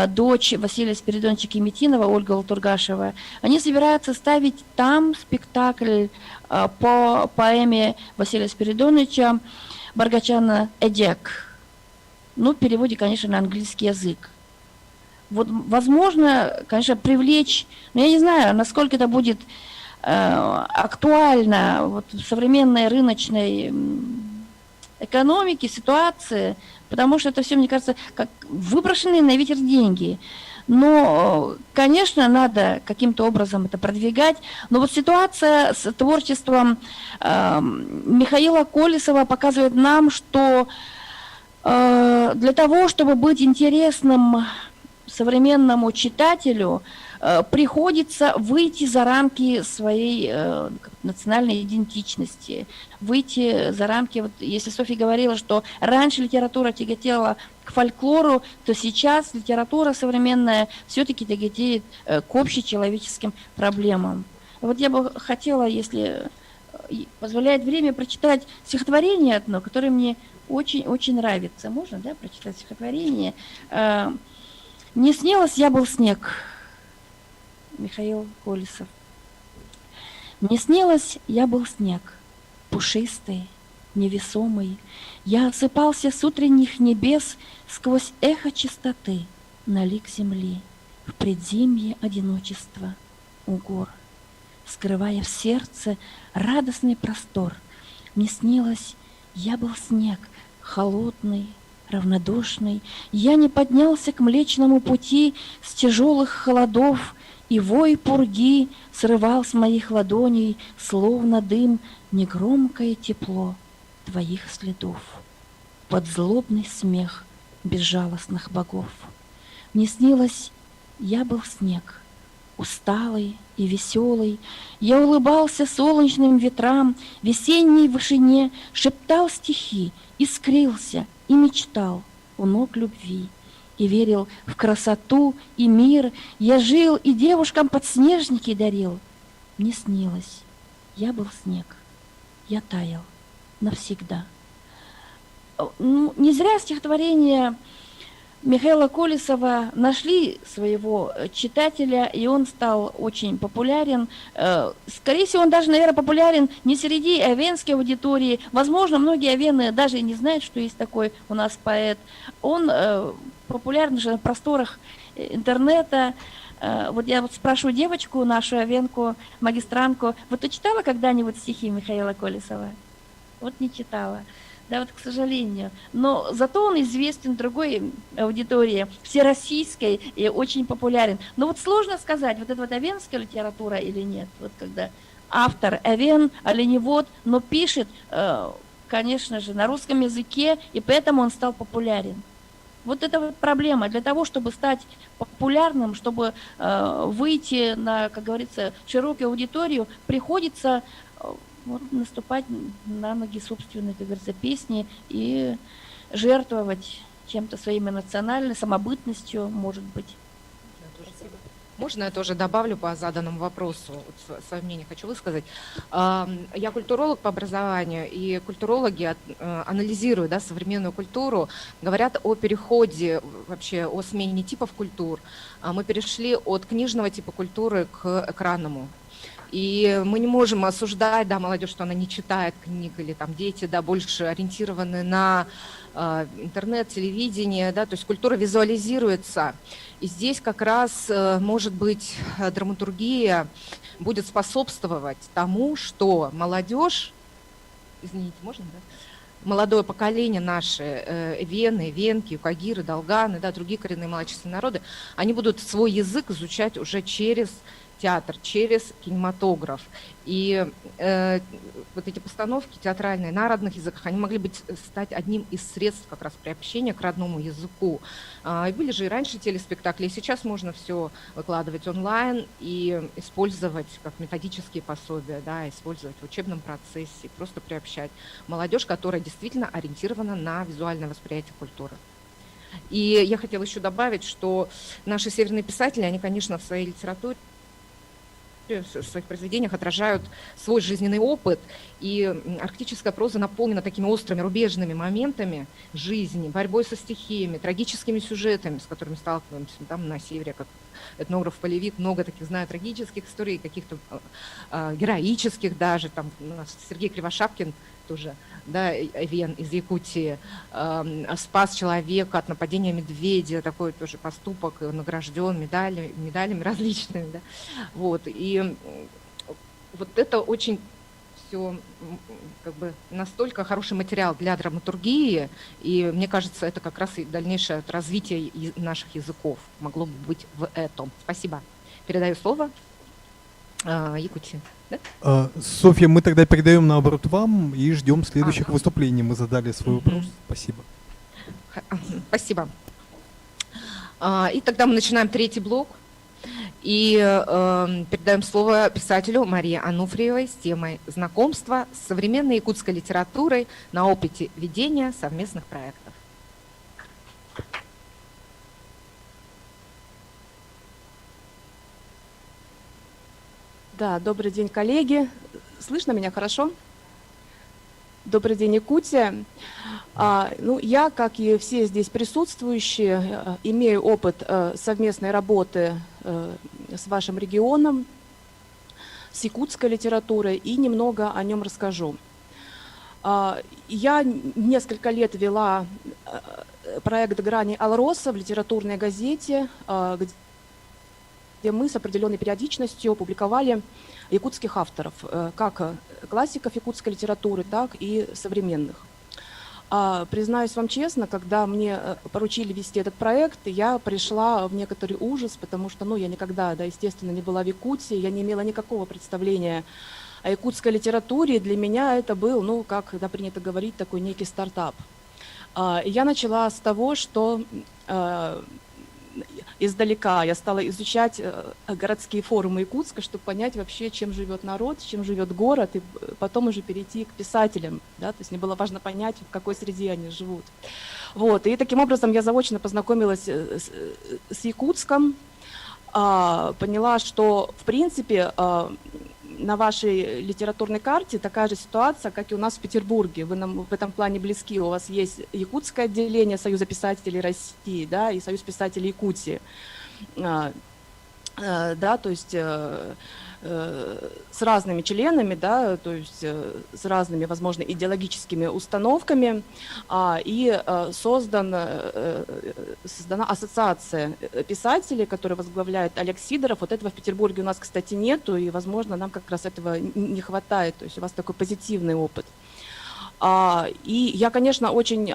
дочь Василия Спиридоновича Кеметинова, Ольга Латургашева, они собираются ставить там спектакль по поэме Василия Спиридоновича Баргачана «Эдек». Ну, в переводе, конечно, на английский язык. Вот, возможно, конечно, привлечь, но я не знаю, насколько это будет актуально вот, в современной рыночной экономике, ситуации, потому что это все, мне кажется, как выброшенные на ветер деньги. Но, конечно, надо каким-то образом это продвигать. Но вот ситуация с творчеством Михаила Колесова показывает нам, что для того, чтобы быть интересным современному читателю, приходится выйти за рамки своей национальной идентичности, выйти за рамки, вот если Софья говорила, что раньше литература тяготела к фольклору, то сейчас литература современная все-таки тяготеет к общечеловеческим проблемам. Вот я бы хотела, если позволяет время, прочитать стихотворение одно, которое мне очень-очень нравится. Можно, да, прочитать стихотворение? «Не снилось, я был снег». Михаил Колесов. «Не снилось, я был снег, пушистый, невесомый. Я осыпался с утренних небес сквозь эхо чистоты на лик земли, в предзимье одиночества у гор, скрывая в сердце радостный простор. Мне снилось, я был снег, холодный, равнодушный. Я не поднялся к Млечному пути с тяжелых холодов, и вой пурги срывал с моих ладоней, словно дым, негромкое тепло твоих следов, под злобный смех безжалостных богов. Мне снилось, я был снег, усталый и веселый. Я улыбался солнечным ветрам, весенней вышине шептал стихи, искрился и мечтал у ног любви. И верил в красоту и мир. Я жил и девушкам подснежники дарил. Мне снилось, я был снег, я таял навсегда. Ну, не зря стихотворение Михаила Колесова нашли своего читателя, и он стал очень популярен. Скорее всего, он даже, наверное, популярен не среди авенской аудитории. Возможно, многие авены даже и не знают, что есть такой у нас поэт. Он популярен уже на просторах интернета. Вот я вот спрашиваю девочку, нашу авенку, магистрантку, вот ты читала когда-нибудь стихи Михаила Колесова? Вот не читала. Да, вот, к сожалению. Но зато он известен другой аудитории, всероссийской, и очень популярен. Но вот сложно сказать, вот это вот авенская литература или нет. Вот когда автор авен, оленевод, но пишет, конечно же, на русском языке, и поэтому он стал популярен. Вот это вот проблема. Для того, чтобы стать популярным, чтобы выйти на, как говорится, широкую аудиторию, приходится вот, наступать на ноги собственной, как говорится, песни и жертвовать чем-то своей национальной самобытностью, может быть. Можно я тоже добавлю по заданному вопросу? Вот свое мнение хочу высказать. Я культуролог по образованию, и культурологи, анализируя, да, современную культуру, говорят о переходе, вообще о смене типов культур. Мы перешли от книжного типа культуры к экранному. И мы не можем осуждать, да, молодежь, что она не читает книг, или там дети, да, больше ориентированы на интернет, телевидение, да, то есть культура визуализируется. И здесь как раз, может быть, драматургия будет способствовать тому, что молодежь, извините, можно, да? Молодое поколение наши, вены, венки, юкагиры, долганы, да, другие коренные малочисленные народы, они будут свой язык изучать уже через театр, через кинематограф. И вот эти постановки театральные на родных языках, они могли стать одним из средств как раз приобщения к родному языку. И были же и раньше телеспектакли, и сейчас можно все выкладывать онлайн и использовать как методические пособия, да, использовать в учебном процессе, просто приобщать молодежь, которая действительно ориентирована на визуальное восприятие культуры. И я хотела еще добавить, что наши северные писатели, они, конечно, в своей литературе, в своих произведениях отражают свой жизненный опыт, и арктическая проза наполнена такими острыми рубежными моментами жизни, борьбой со стихиями, трагическими сюжетами, с которыми сталкиваемся там на севере, как этнограф-полевик, много таких знаю трагических историй, каких-то героических даже, там у нас Сергей Кривошапкин тоже, да, Вен из Якутии, спас человека от нападения медведя, такой тоже поступок, награжден медалями различными, да, вот, и вот это очень все как бы настолько хороший материал для драматургии, и мне кажется, это как раз и дальнейшее развитие наших языков могло бы быть в этом. Спасибо. Передаю слово Якутии. Да? Софья, мы тогда передаем наоборот вам и ждем следующих выступлений. Мы задали свой вопрос. Спасибо. Спасибо. И тогда мы начинаем третий блок. И передаем слово писателю Марии Ануфриевой с темой «Знакомство с современной якутской литературой на опыте ведения совместных проектов». Да, добрый день, коллеги. Слышно меня хорошо? Добрый день, Якутия. Ну, я, как и все здесь присутствующие, имею опыт совместной работы с вашим регионом, с якутской литературой, и немного о нем расскажу. Я несколько лет вела проект «Грани Алроса» в литературной газете, где мы с определенной периодичностью публиковали якутских авторов, как классиков якутской литературы, так и современных. Признаюсь вам честно, когда мне поручили вести этот проект, я пришла в некоторый ужас, потому что, ну, я никогда, да, естественно, не была в Якутии, я не имела никакого представления о якутской литературе, и для меня это был, ну, как да, принято говорить, такой некий стартап. Я начала с того, что издалека я стала изучать городские форумы Якутска, чтобы понять вообще, чем живет народ, чем живет город, и потом уже перейти к писателям, да, то есть мне было важно понять, в какой среде они живут. Вот, и таким образом я заочно познакомилась с Якутском, поняла, что, в принципе, на вашей литературной карте такая же ситуация, как и у нас в Петербурге. Вы нам в этом плане близки. У вас есть якутское отделение Союза писателей России, да, и Союз писателей Якутии. Да, то есть с разными членами, да, то есть с разными, возможно, идеологическими установками, и создана ассоциация писателей, которую возглавляет Олег Сидоров. Вот этого в Петербурге у нас, кстати, нету, и, возможно, нам как раз этого не хватает, то есть у вас такой позитивный опыт. И я, конечно, очень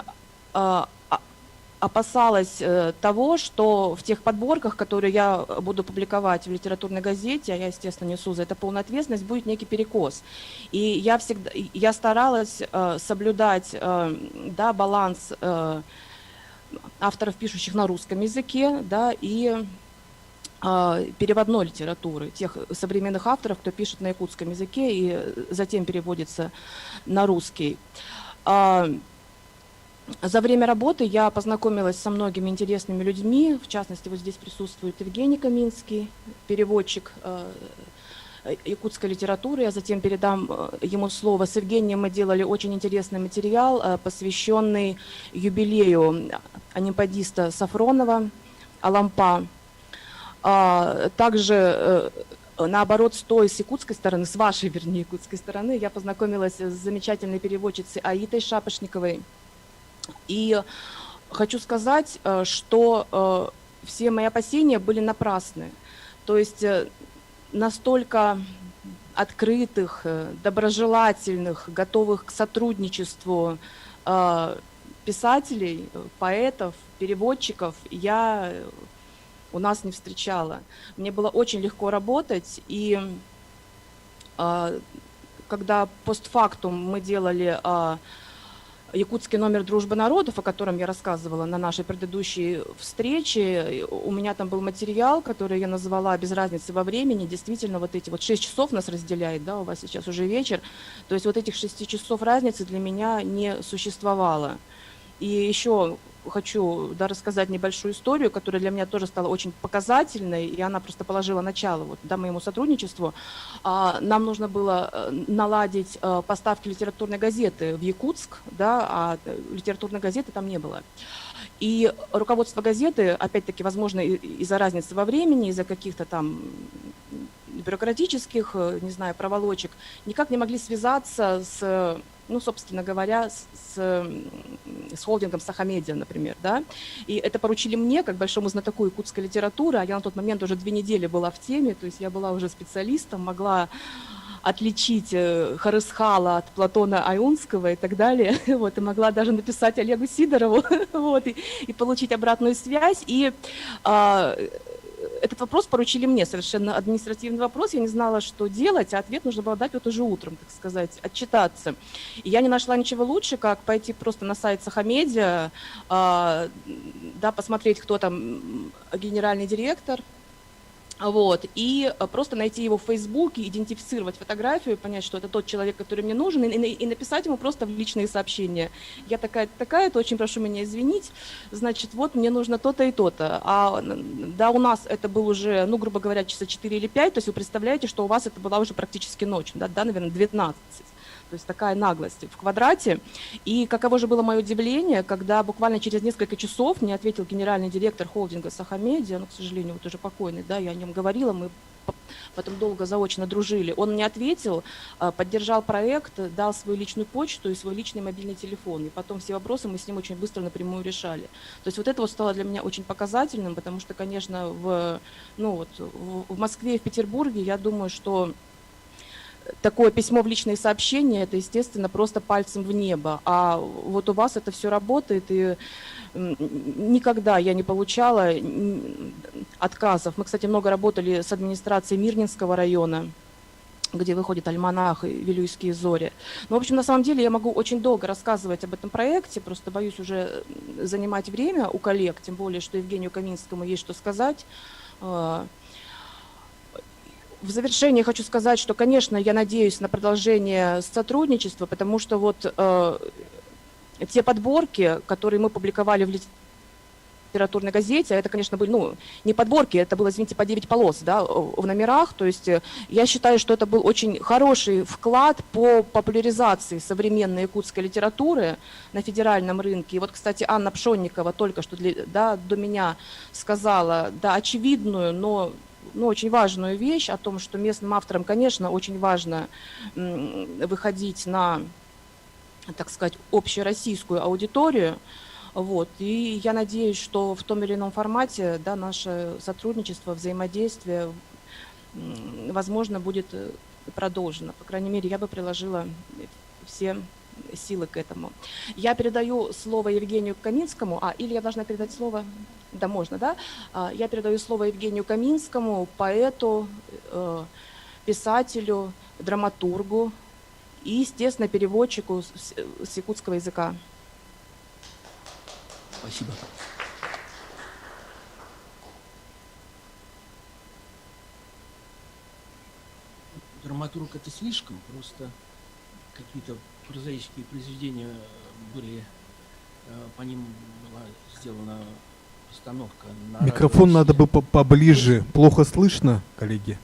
опасалась того, что в тех подборках, которые я буду публиковать в литературной газете, а я, естественно, несу за это полную ответственность, будет некий перекос. И я старалась соблюдать, да, баланс авторов, пишущих на русском языке, да, и переводной литературы, тех современных авторов, кто пишет на якутском языке и затем переводится на русский. За время работы я познакомилась со многими интересными людьми, в частности, вот здесь присутствует Евгений Каминский, переводчик якутской литературы. Я затем передам ему слово. С Евгением мы делали очень интересный материал, посвященный юбилею анимпадиста Сафронова, Алампа. Также, наоборот, с якутской стороны, с вашей, вернее, якутской стороны, я познакомилась с замечательной переводчицей Аитой Шапошниковой. И хочу сказать, что все мои опасения были напрасны. То есть настолько открытых, доброжелательных, готовых к сотрудничеству писателей, поэтов, переводчиков я у нас не встречала. Мне было очень легко работать, и когда постфактум мы делали якутский номер «Дружба народов», о котором я рассказывала на нашей предыдущей встрече, у меня там был материал, который я назвала «Без разницы во времени». Действительно, вот эти вот 6 часов нас разделяет, да, у вас сейчас уже вечер. То есть вот этих 6 часов разницы для меня не существовало. И еще хочу рассказать небольшую историю, которая для меня тоже стала очень показательной, и она просто положила начало моему сотрудничеству. Нам нужно было наладить поставки литературной газеты в Якутск, да, а литературной газеты там не было. И руководство газеты, опять-таки, возможно, из-за разницы во времени, из-за каких-то там бюрократических, не знаю, проволочек, никак не могли связаться с, собственно говоря, с холдингом Сахамедиа, например, да, и это поручили мне, как большому знатоку якутской литературы, а я на тот момент уже 2 недели была в теме, то есть я была уже специалистом, могла отличить Харысхала от Платона Аюнского и так далее, вот, и могла даже написать Олегу Сидорову, вот, и получить обратную связь, и этот вопрос поручили мне, совершенно административный вопрос, я не знала, что делать, а ответ нужно было дать вот уже утром, так сказать, отчитаться. И я не нашла ничего лучше, как пойти просто на сайт Сахамедиа, да, посмотреть, кто там генеральный директор, вот, и просто найти его в Фейсбуке, идентифицировать фотографию, понять, что это тот человек, который мне нужен, и написать ему просто в личные сообщения. Я такая-то, очень прошу меня извинить, значит, вот мне нужно то-то и то-то. Да, у нас это был уже, грубо говоря, часа 4 или 5, то есть вы представляете, что у вас это была уже практически ночь, да, наверное, 19. То есть такая наглость в квадрате. И каково же было мое удивление, когда буквально через несколько часов мне ответил генеральный директор холдинга Сахамедиа, к сожалению, вот уже покойный, да, я о нем говорила, мы потом долго заочно дружили. Он мне ответил, поддержал проект, дал свою личную почту и свой личный мобильный телефон. И потом все вопросы мы с ним очень быстро напрямую решали. То есть вот это вот стало для меня очень показательным, потому что, конечно, в Москве и в Петербурге, я думаю, что такое письмо в личные сообщения, это, естественно, просто пальцем в небо. А вот у вас это все работает, и никогда я не получала отказов. Мы, кстати, много работали с администрацией Мирнинского района, где выходит альманах и «Вилюйские зори». Но, в общем, на самом деле я могу очень долго рассказывать об этом проекте, просто боюсь уже занимать время у коллег, тем более, что Евгению Каминскому есть что сказать. В завершение хочу сказать, что, конечно, я надеюсь на продолжение сотрудничества, потому что вот те подборки, которые мы публиковали в литературной газете, это, конечно, были, не подборки, это было, извините, по 9 полос, да, в номерах, то есть я считаю, что это был очень хороший вклад по популяризации современной якутской литературы на федеральном рынке. И вот, кстати, Анна Пшонникова только что до меня сказала, да, очевидную, но очень важную вещь о том, что местным авторам, конечно, очень важно выходить на, так сказать, общероссийскую аудиторию. Вот. И я надеюсь, что в том или ином формате, да, наше сотрудничество, взаимодействие, возможно, будет продолжено. По крайней мере, я бы приложила все силы к этому. Я передаю слово Евгению Каминскому, или я должна передать слово? Да, можно, да? Я передаю слово Евгению Каминскому, поэту, писателю, драматургу и, естественно, переводчику с якутского языка. Спасибо. Драматург — это слишком, просто какие-то прозаические произведения были По ним была сделана постановка на Микрофон радио надо бы поближе. Плохо слышно, коллеги?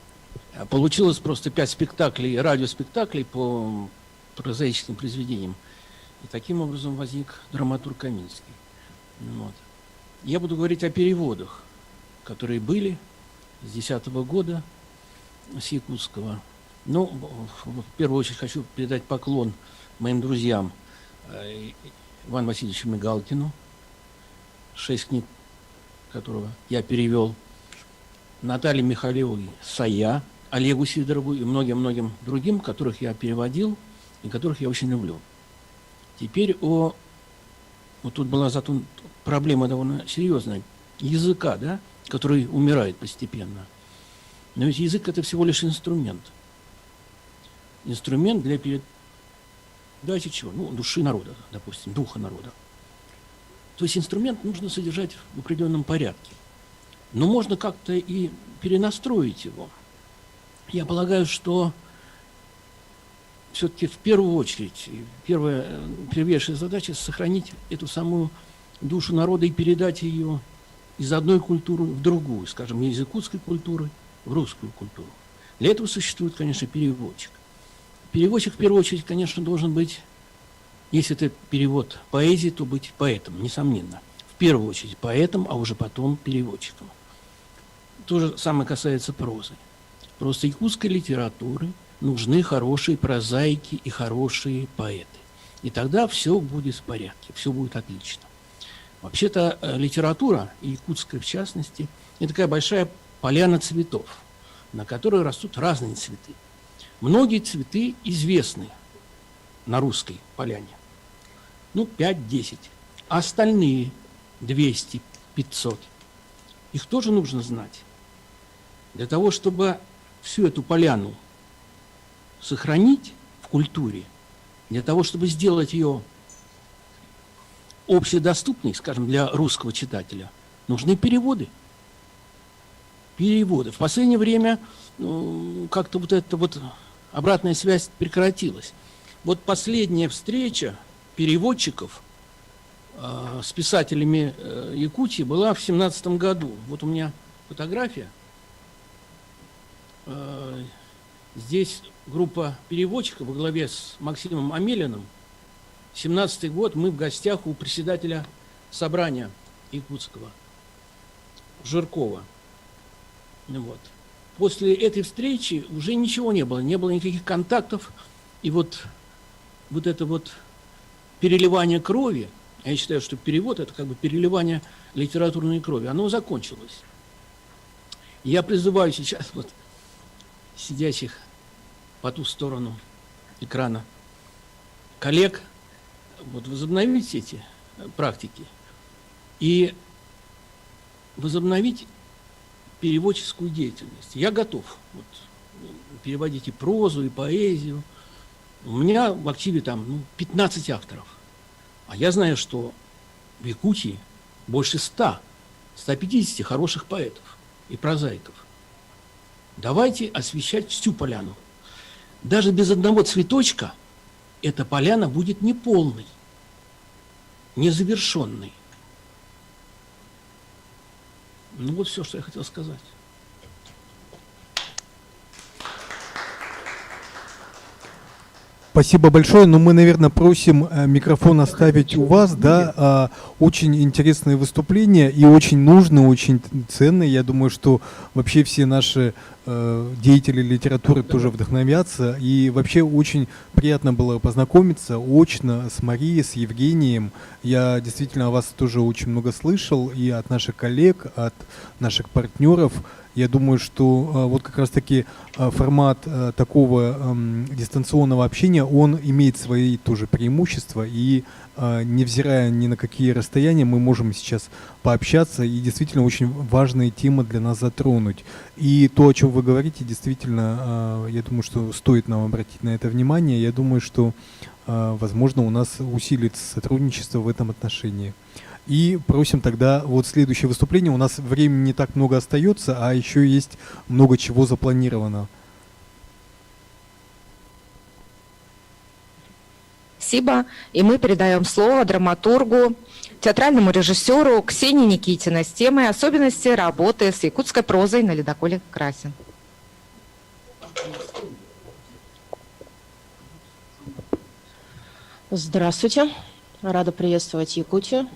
Получилось просто 5 спектаклей, радиоспектаклей по прозаическим произведениям. И таким образом возник драматург Каминский. Вот. Я буду говорить о переводах, которые были с 2010 года, с якутского. Ну, в первую очередь хочу передать поклон моим друзьям Ивану Васильевичу Мигалкину, 6 книг которого я перевел, Наталье Михайловой Сая, Олегу Сидорову и многим-многим другим, которых я переводил и которых я очень люблю. Теперь вот тут была зато проблема довольно серьезная языка, да, который умирает постепенно. Но ведь язык — это всего лишь инструмент. Инструмент для передачи чего? Ну, души народа, допустим, духа народа. То есть инструмент нужно содержать в определенном порядке. Но можно как-то и перенастроить его. Я полагаю, что все-таки в первую очередь, первейшая задача — сохранить эту самую душу народа и передать ее из одной культуры в другую, скажем, из якутской культуры в русскую культуру. Для этого существует, конечно, переводчик. Переводчик, в первую очередь, конечно, должен быть, если это перевод поэзии, то быть поэтом, несомненно. В первую очередь поэтом, а уже потом переводчиком. То же самое касается прозы. Просто якутской литературы нужны хорошие прозаики и хорошие поэты. И тогда все будет в порядке, все будет отлично. Вообще-то литература, и якутская в частности, это такая большая поляна цветов, на которой растут разные цветы. Многие цветы известны на русской поляне. Ну, 5-10. А остальные 200-500. Их тоже нужно знать. Для того, чтобы всю эту поляну сохранить в культуре, для того, чтобы сделать ее общедоступной, скажем, для русского читателя, нужны переводы. Переводы. В последнее время как-то вот эта вот обратная связь прекратилась. Вот последняя встреча переводчиков с писателями Якутии была в 2017 году. Вот у меня фотография. Здесь группа переводчиков во главе с Максимом Амелиным. 17-й год, мы в гостях у председателя собрания якутского, Жиркова. Вот. После этой встречи уже ничего не было никаких контактов. И вот это вот переливание крови, я считаю, что перевод — это как бы переливание литературной крови, оно закончилось. Я призываю сейчас вот сидящих по ту сторону экрана коллег вот возобновить эти практики и возобновить переводческую деятельность. Я готов переводить и прозу, и поэзию. У меня в активе там 15 авторов. А я знаю, что в Якутии больше 100-150 хороших поэтов и прозаиков. Давайте освещать всю поляну. Даже без одного цветочка эта поляна будет неполной, незавершенной. Ну вот все, что я хотел сказать. Спасибо большое, но мы, наверное, просим микрофон оставить у вас, да, очень интересные выступления и очень нужные, очень ценные. Я думаю, что вообще все наши деятели литературы тоже вдохновятся, и вообще очень приятно было познакомиться очно с Марией, с Евгением. Я действительно о вас тоже очень много слышал и от наших коллег, от наших партнеров. Я думаю, что вот как раз-таки формат такого дистанционного общения, он имеет свои тоже преимущества, и невзирая ни на какие расстояния, мы можем сейчас пообщаться, и действительно очень важные темы для нас затронуть. И то, о чем вы говорите, действительно, я думаю, что стоит нам обратить на это внимание. Я думаю, что, возможно, у нас усилится сотрудничество в этом отношении. И просим тогда вот следующее выступление. У нас времени не так много остается, а еще есть много чего запланировано. спасибо. И мы передаем слово драматургу, театральному режиссеру Ксении Никитиной с темой «Особенности работы с якутской прозой на ледоколе «Красин». Здравствуйте. Рада приветствовать Якутию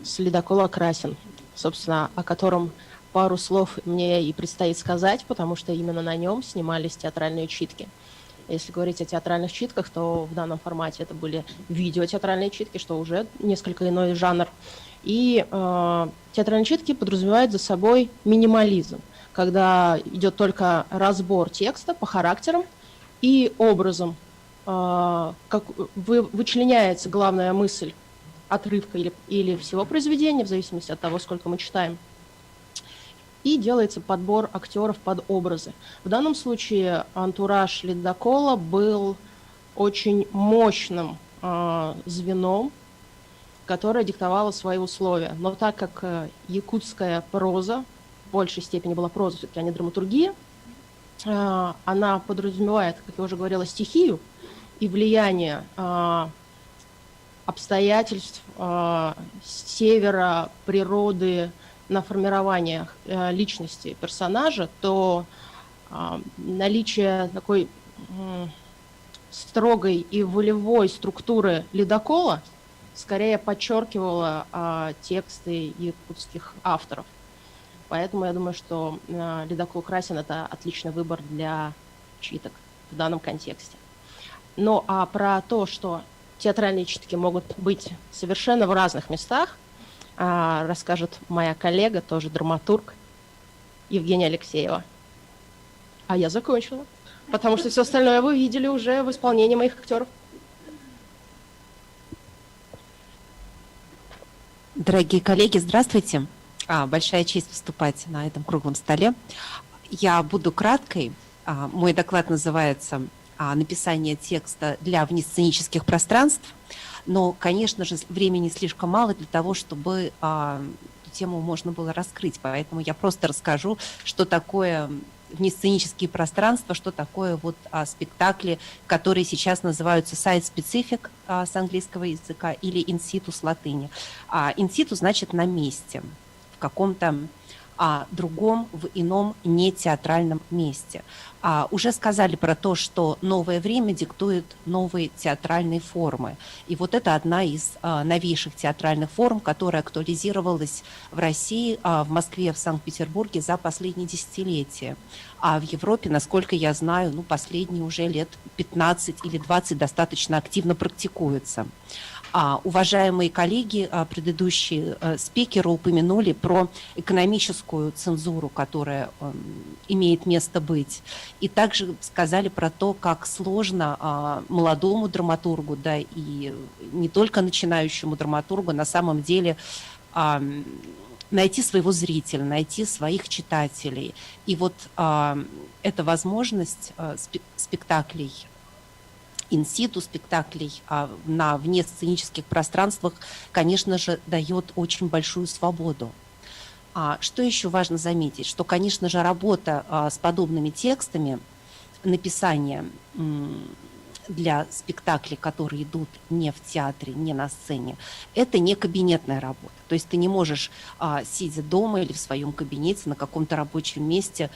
с ледокола «Красин», собственно, о котором пару слов мне и предстоит сказать, потому что именно на нем снимались театральные читки. Если говорить о театральных читках, то в данном формате это были видеотеатральные читки, что уже несколько иной жанр. И театральные читки подразумевают за собой минимализм, когда идет только разбор текста по характерам и образом, как вычленяется главная мысль отрывка или всего произведения, в зависимости от того, сколько мы читаем. И делается подбор актеров под образы. В данном случае антураж ледокола был очень мощным звеном, которое диктовало свои условия. Но так как якутская проза, в большей степени была проза, все-таки, а не драматургия, она подразумевает, как я уже говорила, стихию и влияние обстоятельств севера, природы, на формирование личности персонажа, то наличие такой строгой и волевой структуры ледокола скорее подчеркивало тексты якутских авторов. Поэтому я думаю, что ледокол «Красин» — это отличный выбор для читок в данном контексте. Ну а про то, что театральные читки могут быть совершенно в разных местах, расскажет моя коллега, тоже драматург, Евгения Алексеева. А я закончила, потому что все остальное вы видели уже в исполнении моих актеров. Дорогие коллеги, здравствуйте. Большая честь выступать на этом круглом столе. Я буду краткой. Мой доклад называется «Написание текста для внесценических пространств». Но, конечно же, времени слишком мало для того, чтобы эту тему можно было раскрыть. Поэтому я просто расскажу, что такое внесценические пространства, что такое вот спектакли, которые сейчас называются site-specific с английского языка или in situ с латыни. In situ значит на месте, в каком-то другом, в ином, не театральном месте. Уже сказали про то, что новое время диктует новые театральные формы. И вот это одна из новейших театральных форм, которая актуализировалась в России, в Москве, в Санкт-Петербурге за последние десятилетия. А в Европе, насколько я знаю, последние уже лет 15 или 20 достаточно активно практикуется. Уважаемые коллеги, предыдущие спикеры упомянули про экономическую цензуру, которая имеет место быть. И также сказали про то, как сложно молодому драматургу, да и не только начинающему драматургу, на самом деле найти своего зрителя, найти своих читателей. И вот эта возможность спектаклей, инситу спектаклей на внесценических пространствах, конечно же, дает очень большую свободу. Что еще важно заметить? Что, конечно же, работа с подобными текстами, написание для спектаклей, которые идут не в театре, не на сцене, это не кабинетная работа. То есть ты не можешь, сидя дома или в своем кабинете на каком-то рабочем месте,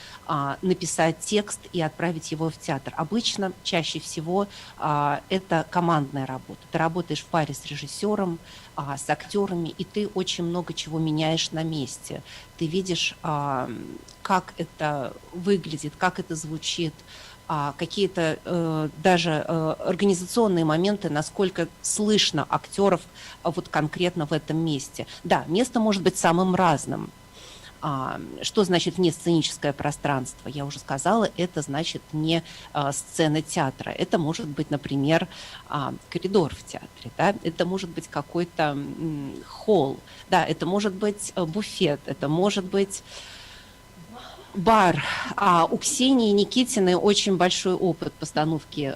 написать текст и отправить его в театр. Обычно, чаще всего, это командная работа. Ты работаешь в паре с режиссером, с актерами, и ты очень много чего меняешь на месте. Ты видишь, как это выглядит, как это звучит, какие-то даже организационные моменты, насколько слышно актеров вот конкретно в этом месте. Да, место может быть самым разным. Что значит внесценическое пространство? Я уже сказала, это значит не сцена театра. Это может быть, например, коридор в театре, да? Это может быть какой-то холл, да? Это может быть буфет, это может быть бар. У Ксении Никитиной очень большой опыт постановки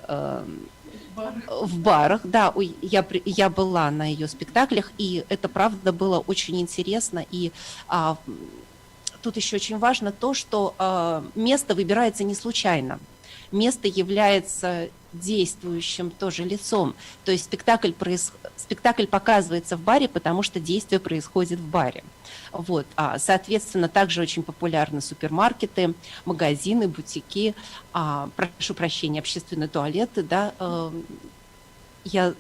в барах. Да, я была на ее спектаклях, и это, правда, было очень интересно. И тут еще очень важно то, что место выбирается не случайно. Место является действующим тоже лицом. То есть спектакль показывается в баре, потому что действие происходит в баре. Вот. Соответственно, также очень популярны супермаркеты, магазины, бутики, прошу прощения, общественные туалеты. Да, я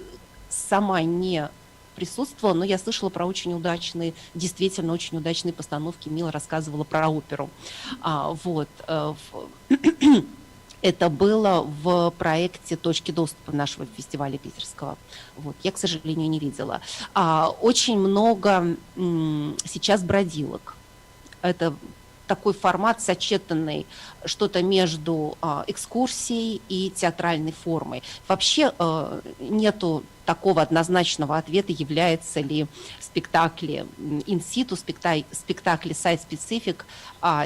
сама не присутствовала, но я слышала про очень удачные, действительно очень удачные постановки. Мила рассказывала про оперу. Вот. Это было в проекте «Точки доступа» нашего фестиваля питерского. Вот. Я, к сожалению, не видела. Очень много сейчас бродилок. Это такой формат сочетанный, что-то между экскурсией и театральной формой. Вообще нету такого однозначного ответа, является ли спектакли in-situ, спектакли site-specific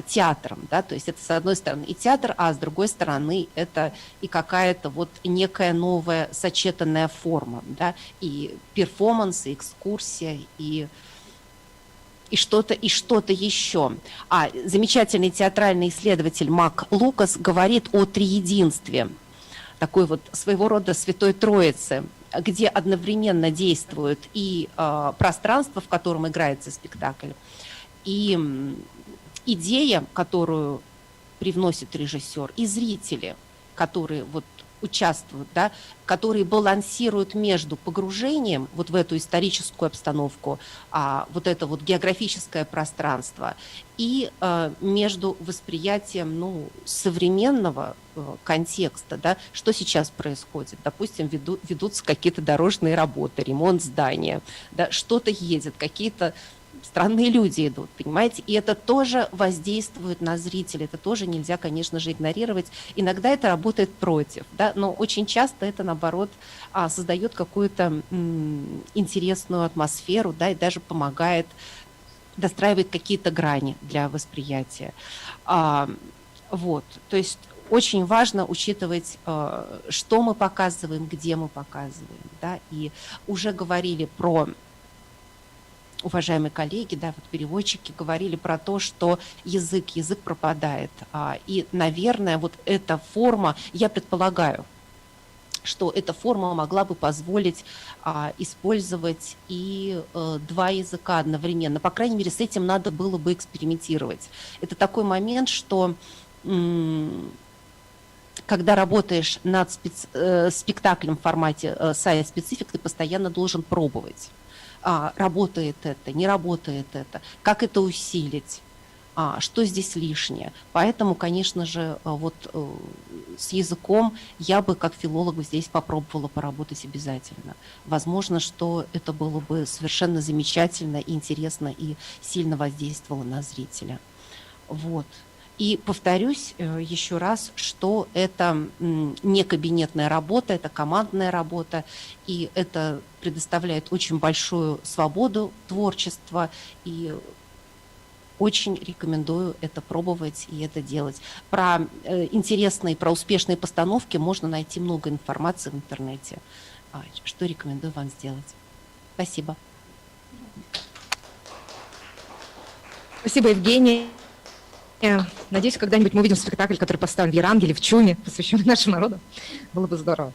театром. Да? То есть это с одной стороны и театр, а с другой стороны это и какая-то вот некая новая сочетанная форма. Да? И перформанс, и экскурсия, и что-то еще. Замечательный театральный исследователь Мак Лукас говорит о триединстве, такой вот своего рода Святой Троицы, где одновременно действует и пространство, в котором играется спектакль, и идея, которую привносит режиссер, и зрители, которые вот участвуют, да, которые балансируют между погружением вот в эту историческую обстановку, вот это вот географическое пространство, и между восприятием современного контекста, да, что сейчас происходит. Допустим, ведутся какие-то дорожные работы, ремонт здания, да, что-то едет, какие-то странные люди идут, понимаете? И это тоже воздействует на зрителя, это тоже нельзя, конечно же, игнорировать. Иногда это работает против, да, но очень часто это, наоборот, создает какую-то интересную атмосферу, да, и даже помогает, достраивает какие-то грани для восприятия. Вот, то есть очень важно учитывать, что мы показываем, где мы показываем, да, и уже говорили про... Уважаемые коллеги, да, вот переводчики говорили про то, что язык пропадает. И, наверное, вот эта форма, я предполагаю, что эта форма могла бы позволить использовать и два языка одновременно. По крайней мере, с этим надо было бы экспериментировать. Это такой момент, что когда работаешь над спектаклем в формате site-specific, ты постоянно должен пробовать. Работает это, не работает это, как это усилить, что здесь лишнее. Поэтому, конечно же, вот с языком я бы как филолог здесь попробовала поработать обязательно. Возможно, что это было бы совершенно замечательно, интересно и сильно воздействовало на зрителя. Вот. И повторюсь еще раз, что это не кабинетная работа, это командная работа, и это предоставляет очень большую свободу творчества, и очень рекомендую это пробовать и это делать. Про интересные, про успешные постановки можно найти много информации в интернете, что рекомендую вам сделать. Спасибо. Спасибо, Евгения. Надеюсь, когда-нибудь мы увидим спектакль, который поставлен в Ярангеле, в ЧУМе, посвященный нашему народу. Было бы здорово.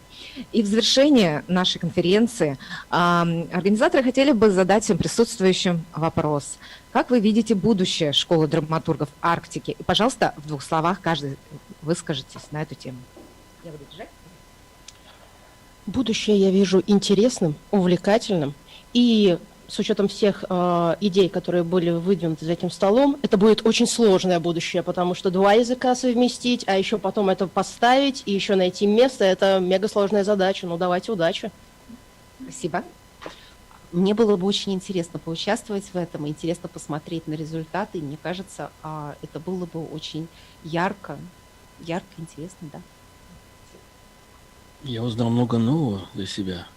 И в завершение нашей конференции организаторы хотели бы задать всем присутствующим вопрос. Как вы видите будущее школы драматургов Арктики? И, пожалуйста, в 2 словах каждый выскажитесь на эту тему. Я буду держать. Будущее я вижу интересным, увлекательным, и с учетом всех идей, которые были выдвинуты за этим столом, это будет очень сложное будущее, потому что 2 языка совместить, а еще потом это поставить и еще найти место, это мега сложная задача. Ну, давайте, удачи. Спасибо. Мне было бы очень интересно поучаствовать в этом, интересно посмотреть на результаты. Мне кажется, это было бы очень ярко, интересно, да. Я узнал много нового для себя.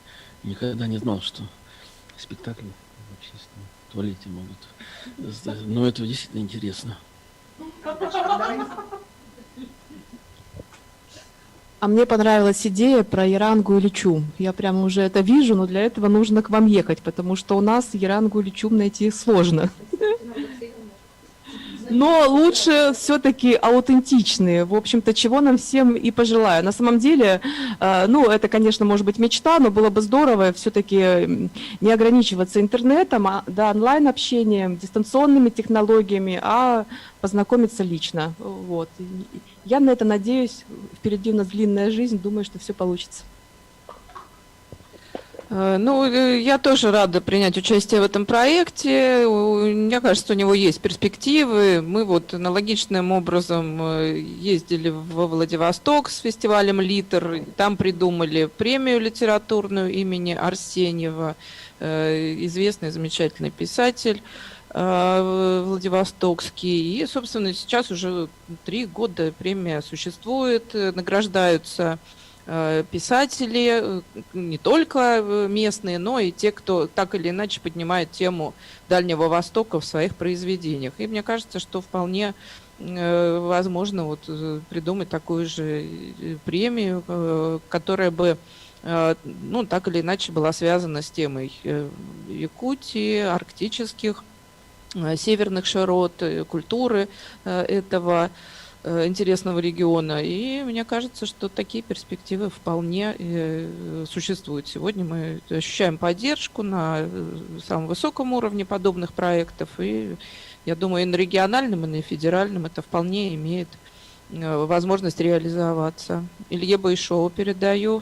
Никогда не знал, что спектакли в общественном туалете могут. Но это действительно интересно. А мне понравилась идея про Ярангу или ЧУМ. Я прямо уже это вижу, но для этого нужно к вам ехать, потому что у нас Ярангу или ЧУМ найти сложно. но лучше все-таки аутентичные. В общем-то, чего нам всем и пожелаю. На самом деле, ну, это, конечно, может быть мечта, но было бы здорово все-таки не ограничиваться интернетом, да, онлайн-общением, дистанционными технологиями, а познакомиться лично. Вот. Я на это надеюсь. Впереди у нас длинная жизнь. Думаю, что все получится. Ну, я тоже рада принять участие в этом проекте. Мне кажется, у него есть перспективы. Мы вот аналогичным образом ездили во Владивосток с фестивалем «Литр». Там придумали премию литературную имени Арсеньева, известный, замечательный писатель владивостокский. И, собственно, сейчас уже 3 года премия существует, награждаются писатели, не только местные, но и те, кто так или иначе поднимает тему Дальнего Востока в своих произведениях. И мне кажется, что вполне возможно вот придумать такую же премию, которая бы ну, так или иначе была связана с темой Якутии, арктических, северных широт, культуры этого интересного региона. И мне кажется, что такие перспективы вполне существуют. Сегодня мы ощущаем поддержку на самом высоком уровне подобных проектов. И я думаю, и на региональном, и на федеральном это вполне имеет возможность реализоваться. Илье Байшову передаю.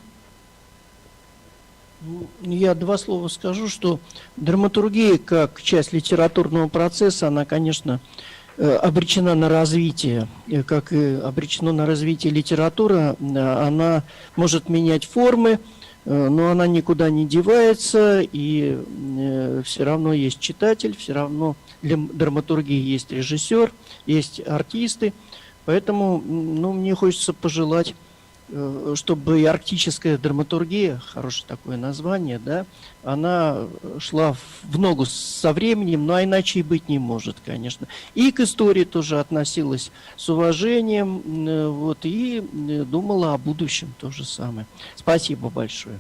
Я 2 слова скажу, что драматургия как часть литературного процесса, она, конечно, обречена на развитие, как и обречена на развитие литература. Она может менять формы, но она никуда не девается, и все равно есть читатель, все равно для драматургии есть режиссер, есть артисты. Поэтому ну, мне хочется пожелать, чтобы и арктическая драматургия, хорошее такое название, да, она шла в ногу со временем, но иначе и быть не может, конечно. И к истории тоже относилась с уважением, вот, и думала о будущем то же самое. Спасибо большое.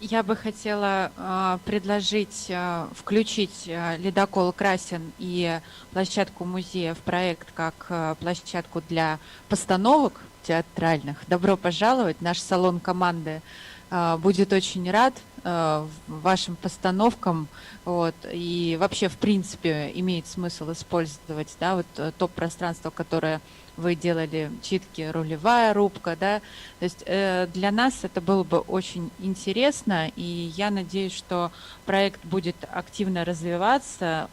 Я бы хотела предложить включить «Ледокол Красин» и площадку музея в проект как площадку для постановок театральных. Добро пожаловать! Наш салон команды будет очень рад вашим постановкам. Вот, и вообще, в принципе, имеет смысл использовать, да, вот то пространство, которое вы делали, читки, рулевая рубка, да, то есть для нас это было бы очень интересно, и я надеюсь, что проект будет активно развиваться,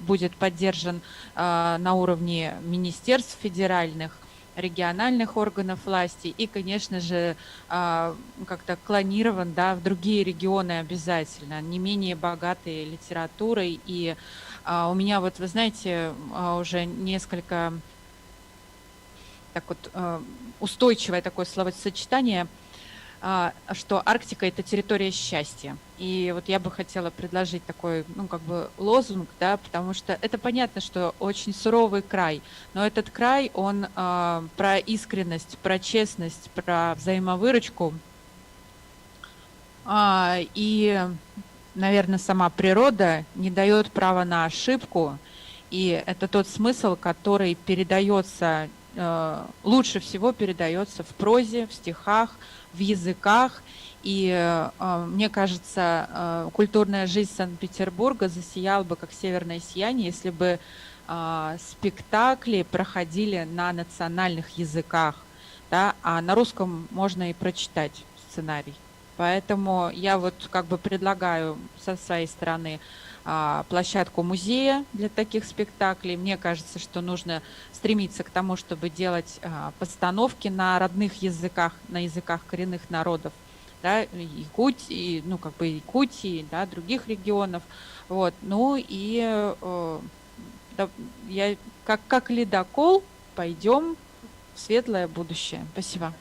будет поддержан на уровне министерств федеральных, региональных органов власти и, конечно же, как-то клонирован, да, в другие регионы обязательно, не менее богатые литературой. И у меня вот, вы знаете, уже несколько так вот устойчивое такое словосочетание, что Арктика — это территория счастья. И вот я бы хотела предложить такой, ну, как бы лозунг, да, потому что это понятно, что очень суровый край, но этот край, он про искренность, про честность, про взаимовыручку. И, наверное, сама природа не дает права на ошибку, и это тот смысл, который передается, лучше всего передается в прозе, в стихах, в языках. И мне кажется, культурная жизнь Санкт-Петербурга засияла бы как северное сияние, если бы спектакли проходили на национальных языках, да, а на русском можно и прочитать сценарий. Поэтому я вот как бы предлагаю со своей стороны площадку музея для таких спектаклей. Мне кажется, что нужно стремиться к тому, чтобы делать постановки на родных языках, на языках коренных народов, да, Якутии, ну, как бы Якутии, да, других регионов. Вот. Ну и да, я как ледокол пойдем в светлое будущее. Спасибо.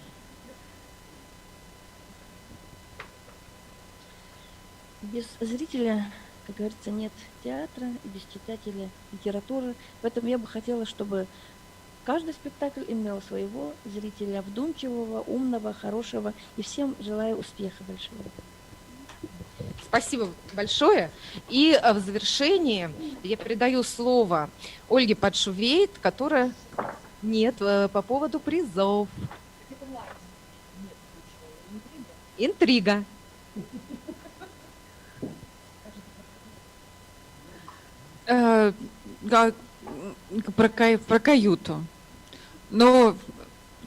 Без зрителя, как говорится, нет театра, и без читателя литературы. Поэтому я бы хотела, чтобы каждый спектакль имел своего зрителя, вдумчивого, умного, хорошего. И всем желаю успеха большого. Спасибо большое. И в завершении я передаю слово Ольге Подшувейт, которая... Нет, по поводу призов. Интрига. Про каюту. Ну,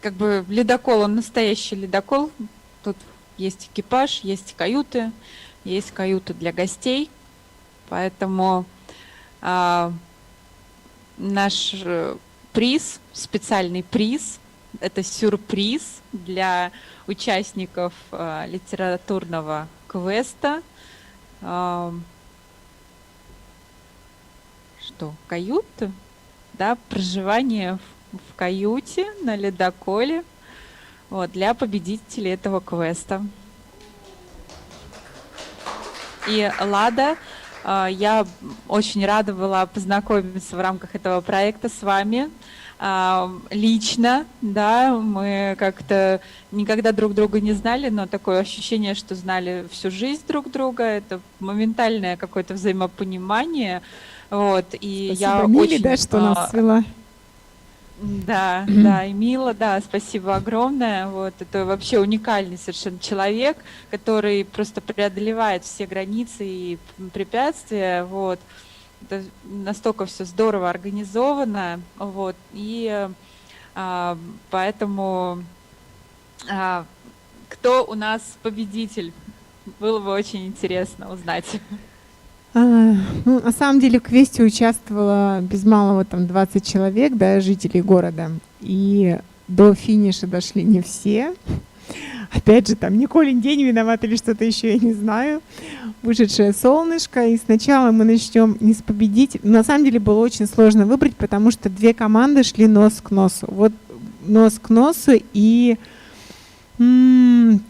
как бы ледокол, он настоящий ледокол. Тут есть экипаж, есть каюты для гостей. Поэтому наш приз, специальный приз, это сюрприз для участников литературного квеста. Что, каюта? Да, проживание в каюте на ледоколе вот, для победителей этого квеста. И Лада, я очень рада была познакомиться в рамках этого проекта с вами лично, да, мы как-то никогда друг друга не знали, но такое ощущение, что знали всю жизнь друг друга, это моментальное какое-то взаимопонимание, вот, и спасибо, я Миле, очень... да, что нас свела. Да, да, и Мила, да, спасибо огромное. Вот, это вообще уникальный совершенно человек, который просто преодолевает все границы и препятствия. Вот. Это настолько все здорово организовано. Вот, и поэтому кто у нас победитель? Было бы очень интересно узнать. Ну, на самом деле в квесте участвовало без малого там 20 человек, да, жителей города. И до финиша дошли не все. Опять же, там Николин день виноват или что-то еще, я не знаю. Вышедшее солнышко. И сначала мы начнем не с победителя. На самом деле было очень сложно выбрать, потому что две команды шли нос к носу. Вот нос к носу, и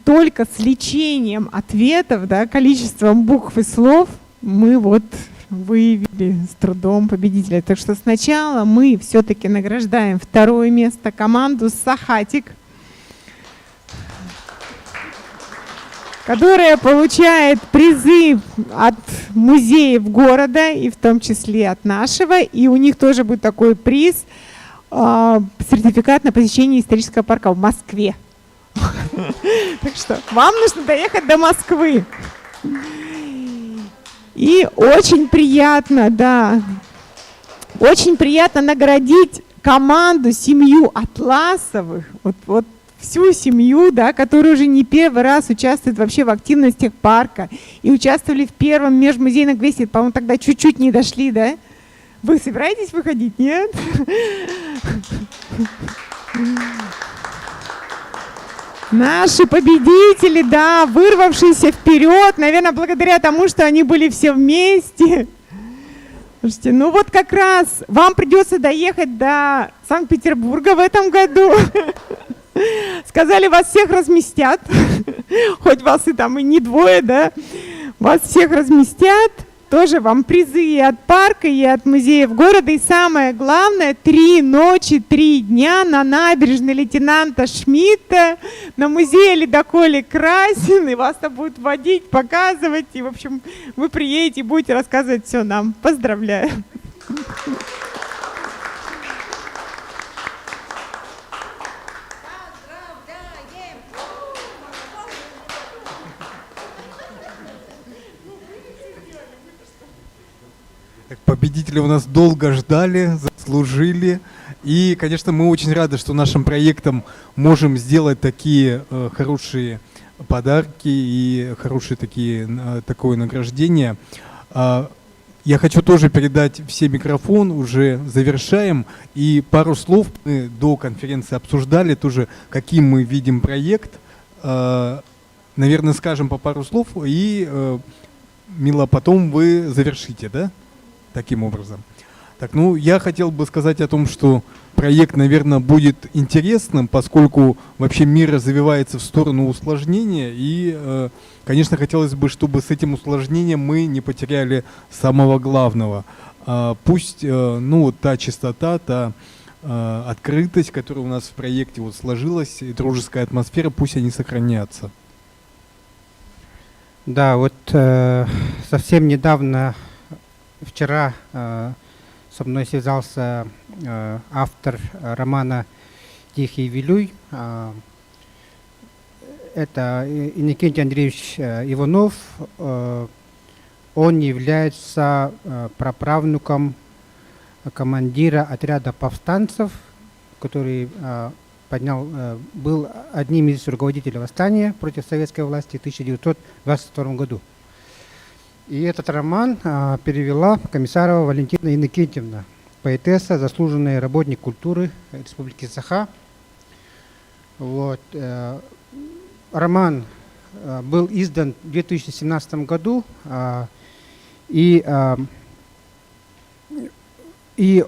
только с лечением ответов, да, количеством букв и слов мы вот выявили с трудом победителя. Так что сначала мы все-таки награждаем второе место команду «Сахатик», которая получает призы от музеев города, и в том числе от нашего. И у них тоже будет такой приз, сертификат на посещение исторического парка в Москве. Так что вам нужно доехать до Москвы. И очень приятно, да, очень приятно наградить команду, семью Атласовых, вот всю семью, да, которая уже не первый раз участвует вообще в активностях парка и участвовали в первом межмузейном квесте, по-моему, тогда чуть-чуть не дошли, да? Вы собираетесь выходить, нет? Наши победители, да, вырвавшиеся вперед, наверное, благодаря тому, что они были все вместе. Слушайте, ну вот как раз вам придется доехать до Санкт-Петербурга в этом году. Сказали, вас всех разместят, хоть вас и там и не двое, да, вас всех разместят. Тоже вам призы и от парка, и от музеев города. И самое главное, 3 ночи, 3 дня на набережной лейтенанта Шмидта, на музее ледоколе Красин. И вас там будут водить, показывать. И, в общем, вы приедете и будете рассказывать все нам. Поздравляю. Победители у нас долго ждали, заслужили. И, конечно, мы очень рады, что нашим проектом можем сделать такие хорошие подарки и хорошие такое награждение. Я хочу тоже передать все микрофон, уже завершаем. И пару слов мы до конференции обсуждали тоже, каким мы видим проект. Наверное, скажем по пару слов, и, Мила, потом вы завершите, да? Таким образом. Так, ну, я хотел бы сказать о том, что проект, наверное, будет интересным, поскольку вообще мир развивается в сторону усложнения, и, конечно, хотелось бы, чтобы с этим усложнением мы не потеряли самого главного. Пусть, ну, вот та чистота, та открытость, которая у нас в проекте вот сложилась, и дружеская атмосфера, пусть они сохранятся. Да, вот совсем недавно, вчера, со мной связался автор романа «Тихий Вилюй». Это Иннокентий Андреевич Иванов. Он является праправнуком командира отряда повстанцев, который был одним из руководителей восстания против советской власти в 1922 году. И этот роман перевела Комиссарова Валентина Иннокентьевна, поэтесса, заслуженный работник культуры Республики Саха. Вот. Роман был издан в 2017 году, и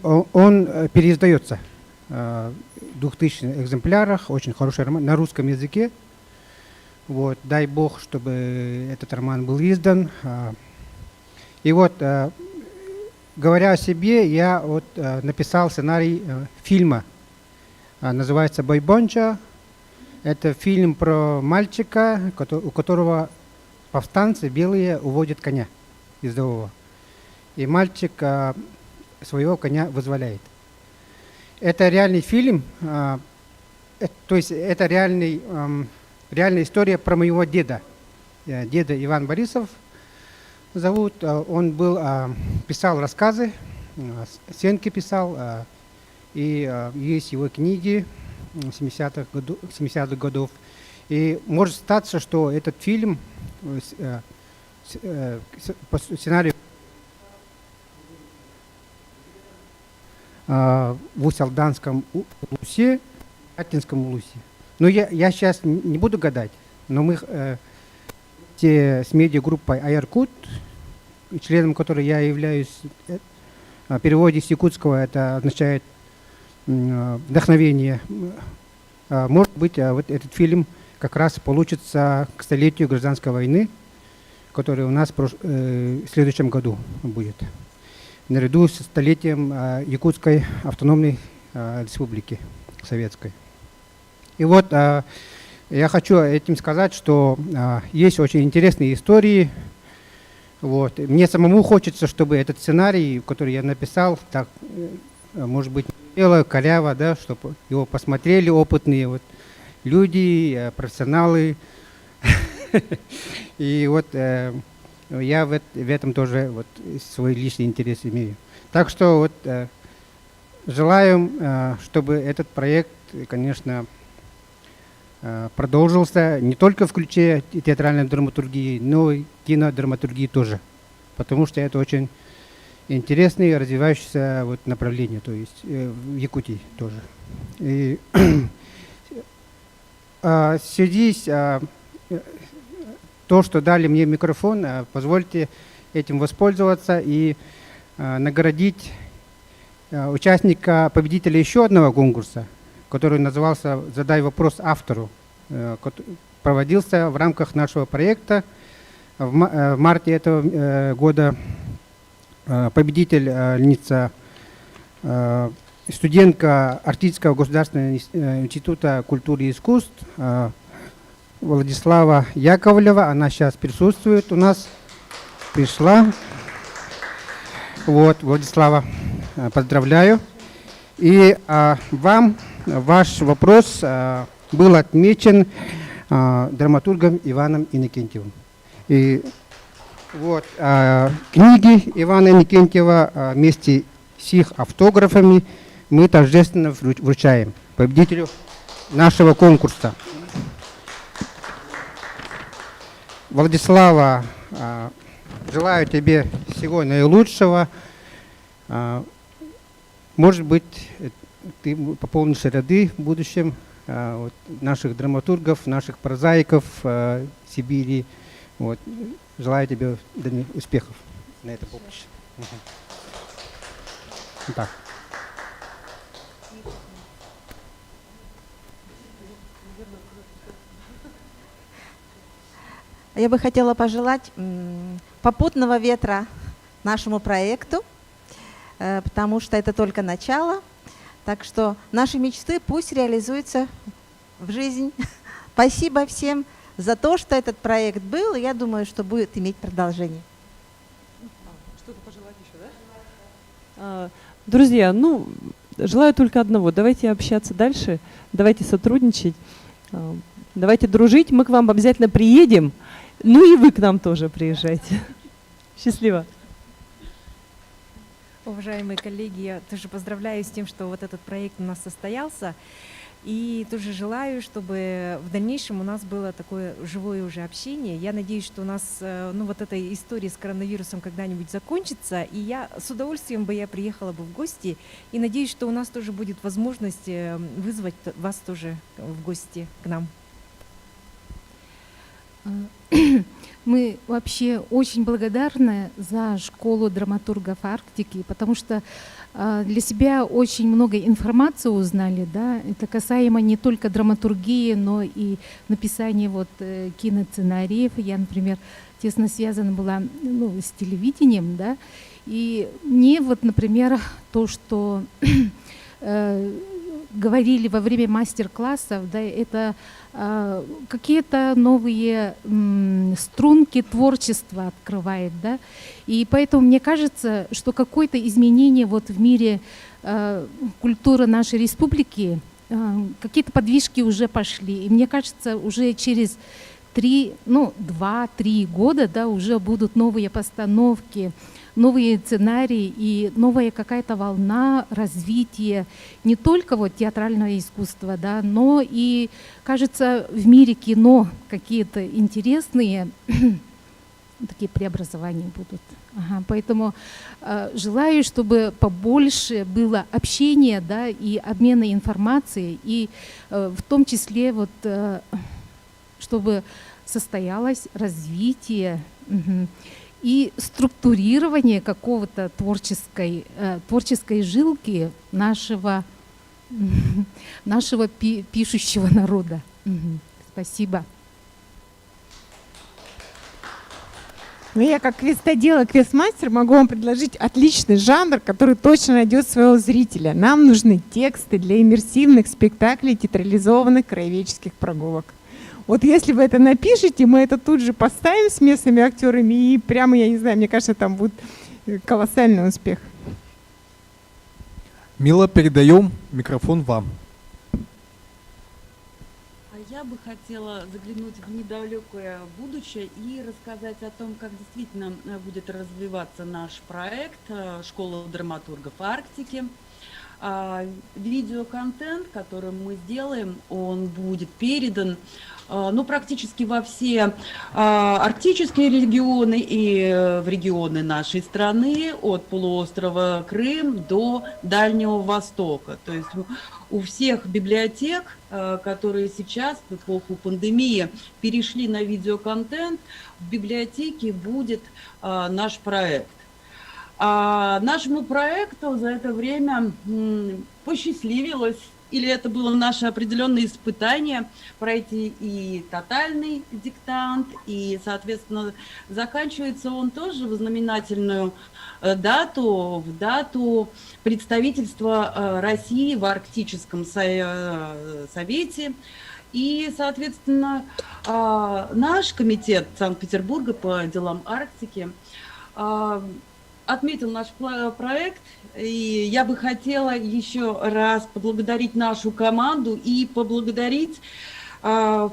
он переиздается в 2000 экземплярах. Очень хороший роман на русском языке. Вот. Дай бог, чтобы этот роман был издан. И вот, говоря о себе, я вот написал сценарий фильма. Называется «Бойбонча». Это фильм про мальчика, у которого повстанцы белые уводят коня ездового. И мальчик своего коня вызволяет. Это реальный фильм, то есть это реальная история про моего деда. Деда Иван Борисов зовут. Он писал рассказы, сценки писал, и есть его книги 70-х годов. И может статься, что этот фильм по сценарию в Усть-Алданском Улусе, Атинском Улусе. Но я сейчас не буду гадать, но мы с медиагруппой «Аяркут», членом которой я являюсь, в переводе с якутского это означает вдохновение. Может быть, вот этот фильм как раз получится к столетию гражданской войны, который у нас в следующем году будет, наряду с столетием Якутской автономной республики советской. И вот я хочу этим сказать, что есть очень интересные истории. Вот. Мне самому хочется, чтобы этот сценарий, который я написал, так, может быть, бело, коряво, да, чтобы его посмотрели опытные вот люди, профессионалы. И вот я в этом тоже вот свой личный интерес имею. Так что вот желаем, чтобы этот проект, конечно, продолжился не только в ключе театральной драматургии, но и кинодраматургии тоже. Потому что это очень интересное и развивающееся вот направление, то есть в Якутии тоже. И в связи с то, что дали мне микрофон, позвольте этим воспользоваться и наградить участника, победителя еще одного конкурса, который назывался «Задай вопрос автору», проводился в рамках нашего проекта. В марте этого года победительница, студентка Арктического государственного института культуры и искусств Владислава Яковлева, она сейчас присутствует у нас, пришла. Вот, Владислава, поздравляю. И вам ваш вопрос был отмечен драматургом Иваном Иннокентьевым. И вот книги Ивана Иннокентьева вместе с их автографами мы торжественно вручаем победителю нашего конкурса. Владислава, желаю тебе всего наилучшего. Может быть, ты пополнишь ряды в будущем вот, наших драматургов, наших прозаиков Сибири. Вот. Желаю тебе успехов на этом поприще. Так. Я бы хотела пожелать попутного ветра нашему проекту, потому что это только начало. Так что наши мечты пусть реализуются в жизнь. Спасибо всем за то, что этот проект был, и я думаю, что будет иметь продолжение. Что-то пожелать еще, да? Друзья, ну, желаю только одного. Давайте общаться дальше, давайте сотрудничать, давайте дружить. Мы к вам обязательно приедем, ну и вы к нам тоже приезжайте. Счастливо. Уважаемые коллеги, я тоже поздравляю с тем, что вот этот проект у нас состоялся. И тоже желаю, чтобы в дальнейшем у нас было такое живое уже общение. Я надеюсь, что у нас ну, вот эта история с коронавирусом когда-нибудь закончится. И я с удовольствием бы я приехала бы в гости. И надеюсь, что у нас тоже будет возможность вызвать вас тоже в гости к нам. Мы вообще очень благодарны за школу драматургов Арктики, потому что для себя очень много информации узнали, да, это касаемо не только драматургии, но и написания вот киносценариев. Я, например, тесно связана была с телевидением, да, и мне вот, например, то, что говорили во время мастер-классов, да, это какие-то новые струнки творчества открывает, да, и поэтому мне кажется, что какое-то изменение вот в мире культуры нашей республики, какие-то подвижки уже пошли, и мне кажется, уже через 2-3 года, да, уже будут новые постановки, новые сценарии и новая какая-то волна развития не только вот театрального искусства, да, но и, кажется, в мире кино какие-то интересные такие преобразования будут. Поэтому желаю, чтобы побольше было общения, да, и обмена информацией, и в том числе вот, чтобы состоялось развитие и структурирование какого-то творческой жилки нашего пишущего народа. Спасибо. Ну, я как квестодел и квестмастер могу вам предложить отличный жанр, который точно найдет своего зрителя. Нам нужны тексты для иммерсивных спектаклей, театрализованных краеведческих прогулок. Вот если вы это напишете, мы это тут же поставим с местными актерами, и прямо, я не знаю, мне кажется, там будет колоссальный успех. Мила, передаем микрофон вам. Я бы хотела заглянуть в недалекое будущее и рассказать о том, как действительно будет развиваться наш проект «Школа драматургов Арктики». Видеоконтент, который мы сделаем, он будет передан практически во все арктические регионы и в регионы нашей страны, от полуострова Крым до Дальнего Востока. То есть у всех библиотек, которые сейчас в эпоху пандемии перешли на видеоконтент, в библиотеке будет наш проект. Нашему проекту за это время посчастливилось, или это было наше определенное испытание, пройти и тотальный диктант, и, соответственно, заканчивается он тоже в знаменательную дату, в дату представительства России в Арктическом совете. И, соответственно, наш комитет Санкт-Петербурга по делам Арктики отметил наш проект, и я бы хотела еще раз поблагодарить нашу команду и поблагодарить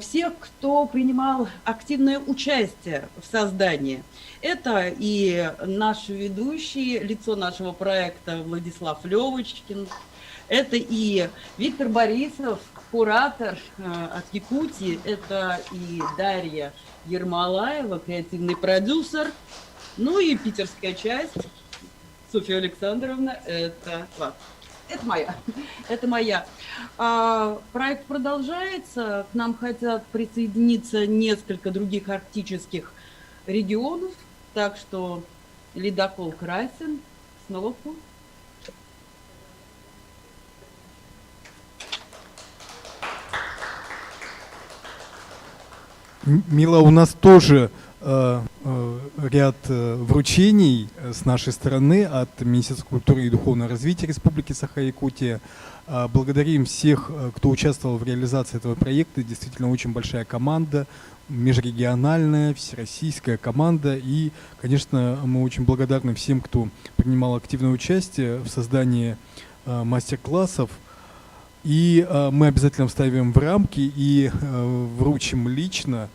всех, кто принимал активное участие в создании. Это и наш ведущий, лицо нашего проекта Владислав Левочкин, это и Виктор Борисов, куратор от Якутии, это и Дарья Ермолаева, креативный продюсер. Ну и питерская часть, Софья Александровна, это вас. Это моя. Проект продолжается. К нам хотят присоединиться несколько других арктических регионов. Так что ледокол красен. Снова в путь. Мила, у нас тоже ряд вручений с нашей стороны от Министерства культуры и духовного развития Республики Саха-Якутия. Благодарим всех, кто участвовал в реализации этого проекта. Действительно очень большая команда, межрегиональная, всероссийская команда. И, конечно, мы очень благодарны всем, кто принимал активное участие в создании мастер-классов. И мы обязательно вставим в рамки и вручим лично,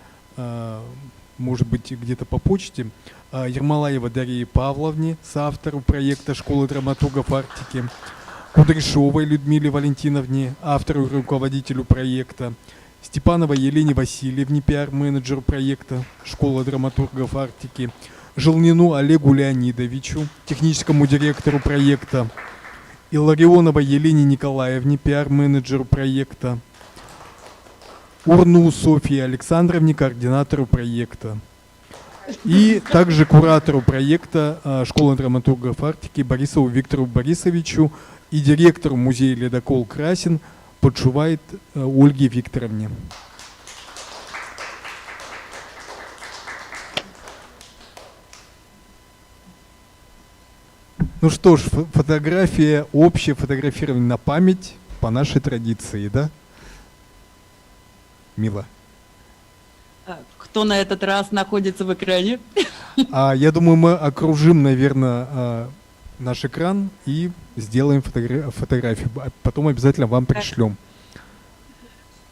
может быть, где-то по почте, Ермолаева Дарье Павловне, соавтору проекта «Школы драматургов Арктики», Кудряшовой Людмиле Валентиновне, автору и руководителю проекта, Степановой Елене Васильевне, пиар-менеджеру проекта «Школа драматургов Арктики», Желнину Олегу Леонидовичу, техническому директору проекта, Илларионовой Елене Николаевне, пиар-менеджеру проекта, Урну Софье Александровне, координатору проекта. И также куратору проекта «Школа драматургов Арктики» Борисову Виктору Борисовичу и директору музея «Ледокол Красин» Подшувайт Ольге Викторовне. Ну что ж, фотография, общее фотографирование на память по нашей традиции, да? Мила. Кто на этот раз находится в экране? Я думаю, мы окружим, наверное, наш экран и сделаем фотографию. Потом обязательно вам пришлем.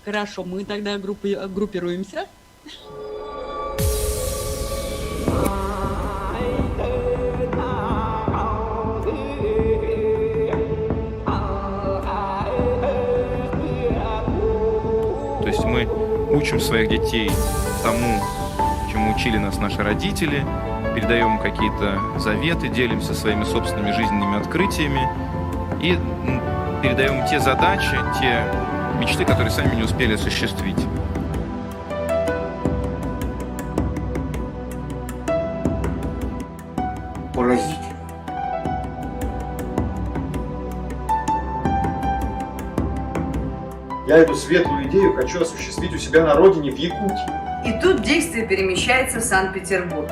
Хорошо, мы тогда группируемся. То есть мы учим своих детей тому, чему учили нас наши родители, передаем какие-то заветы, делимся своими собственными жизненными открытиями и передаем те задачи, те мечты, которые сами не успели осуществить. Поразительно. Я эту светлую идею хочу осуществить у себя на родине в Якутии. И тут действие перемещается в Санкт-Петербург.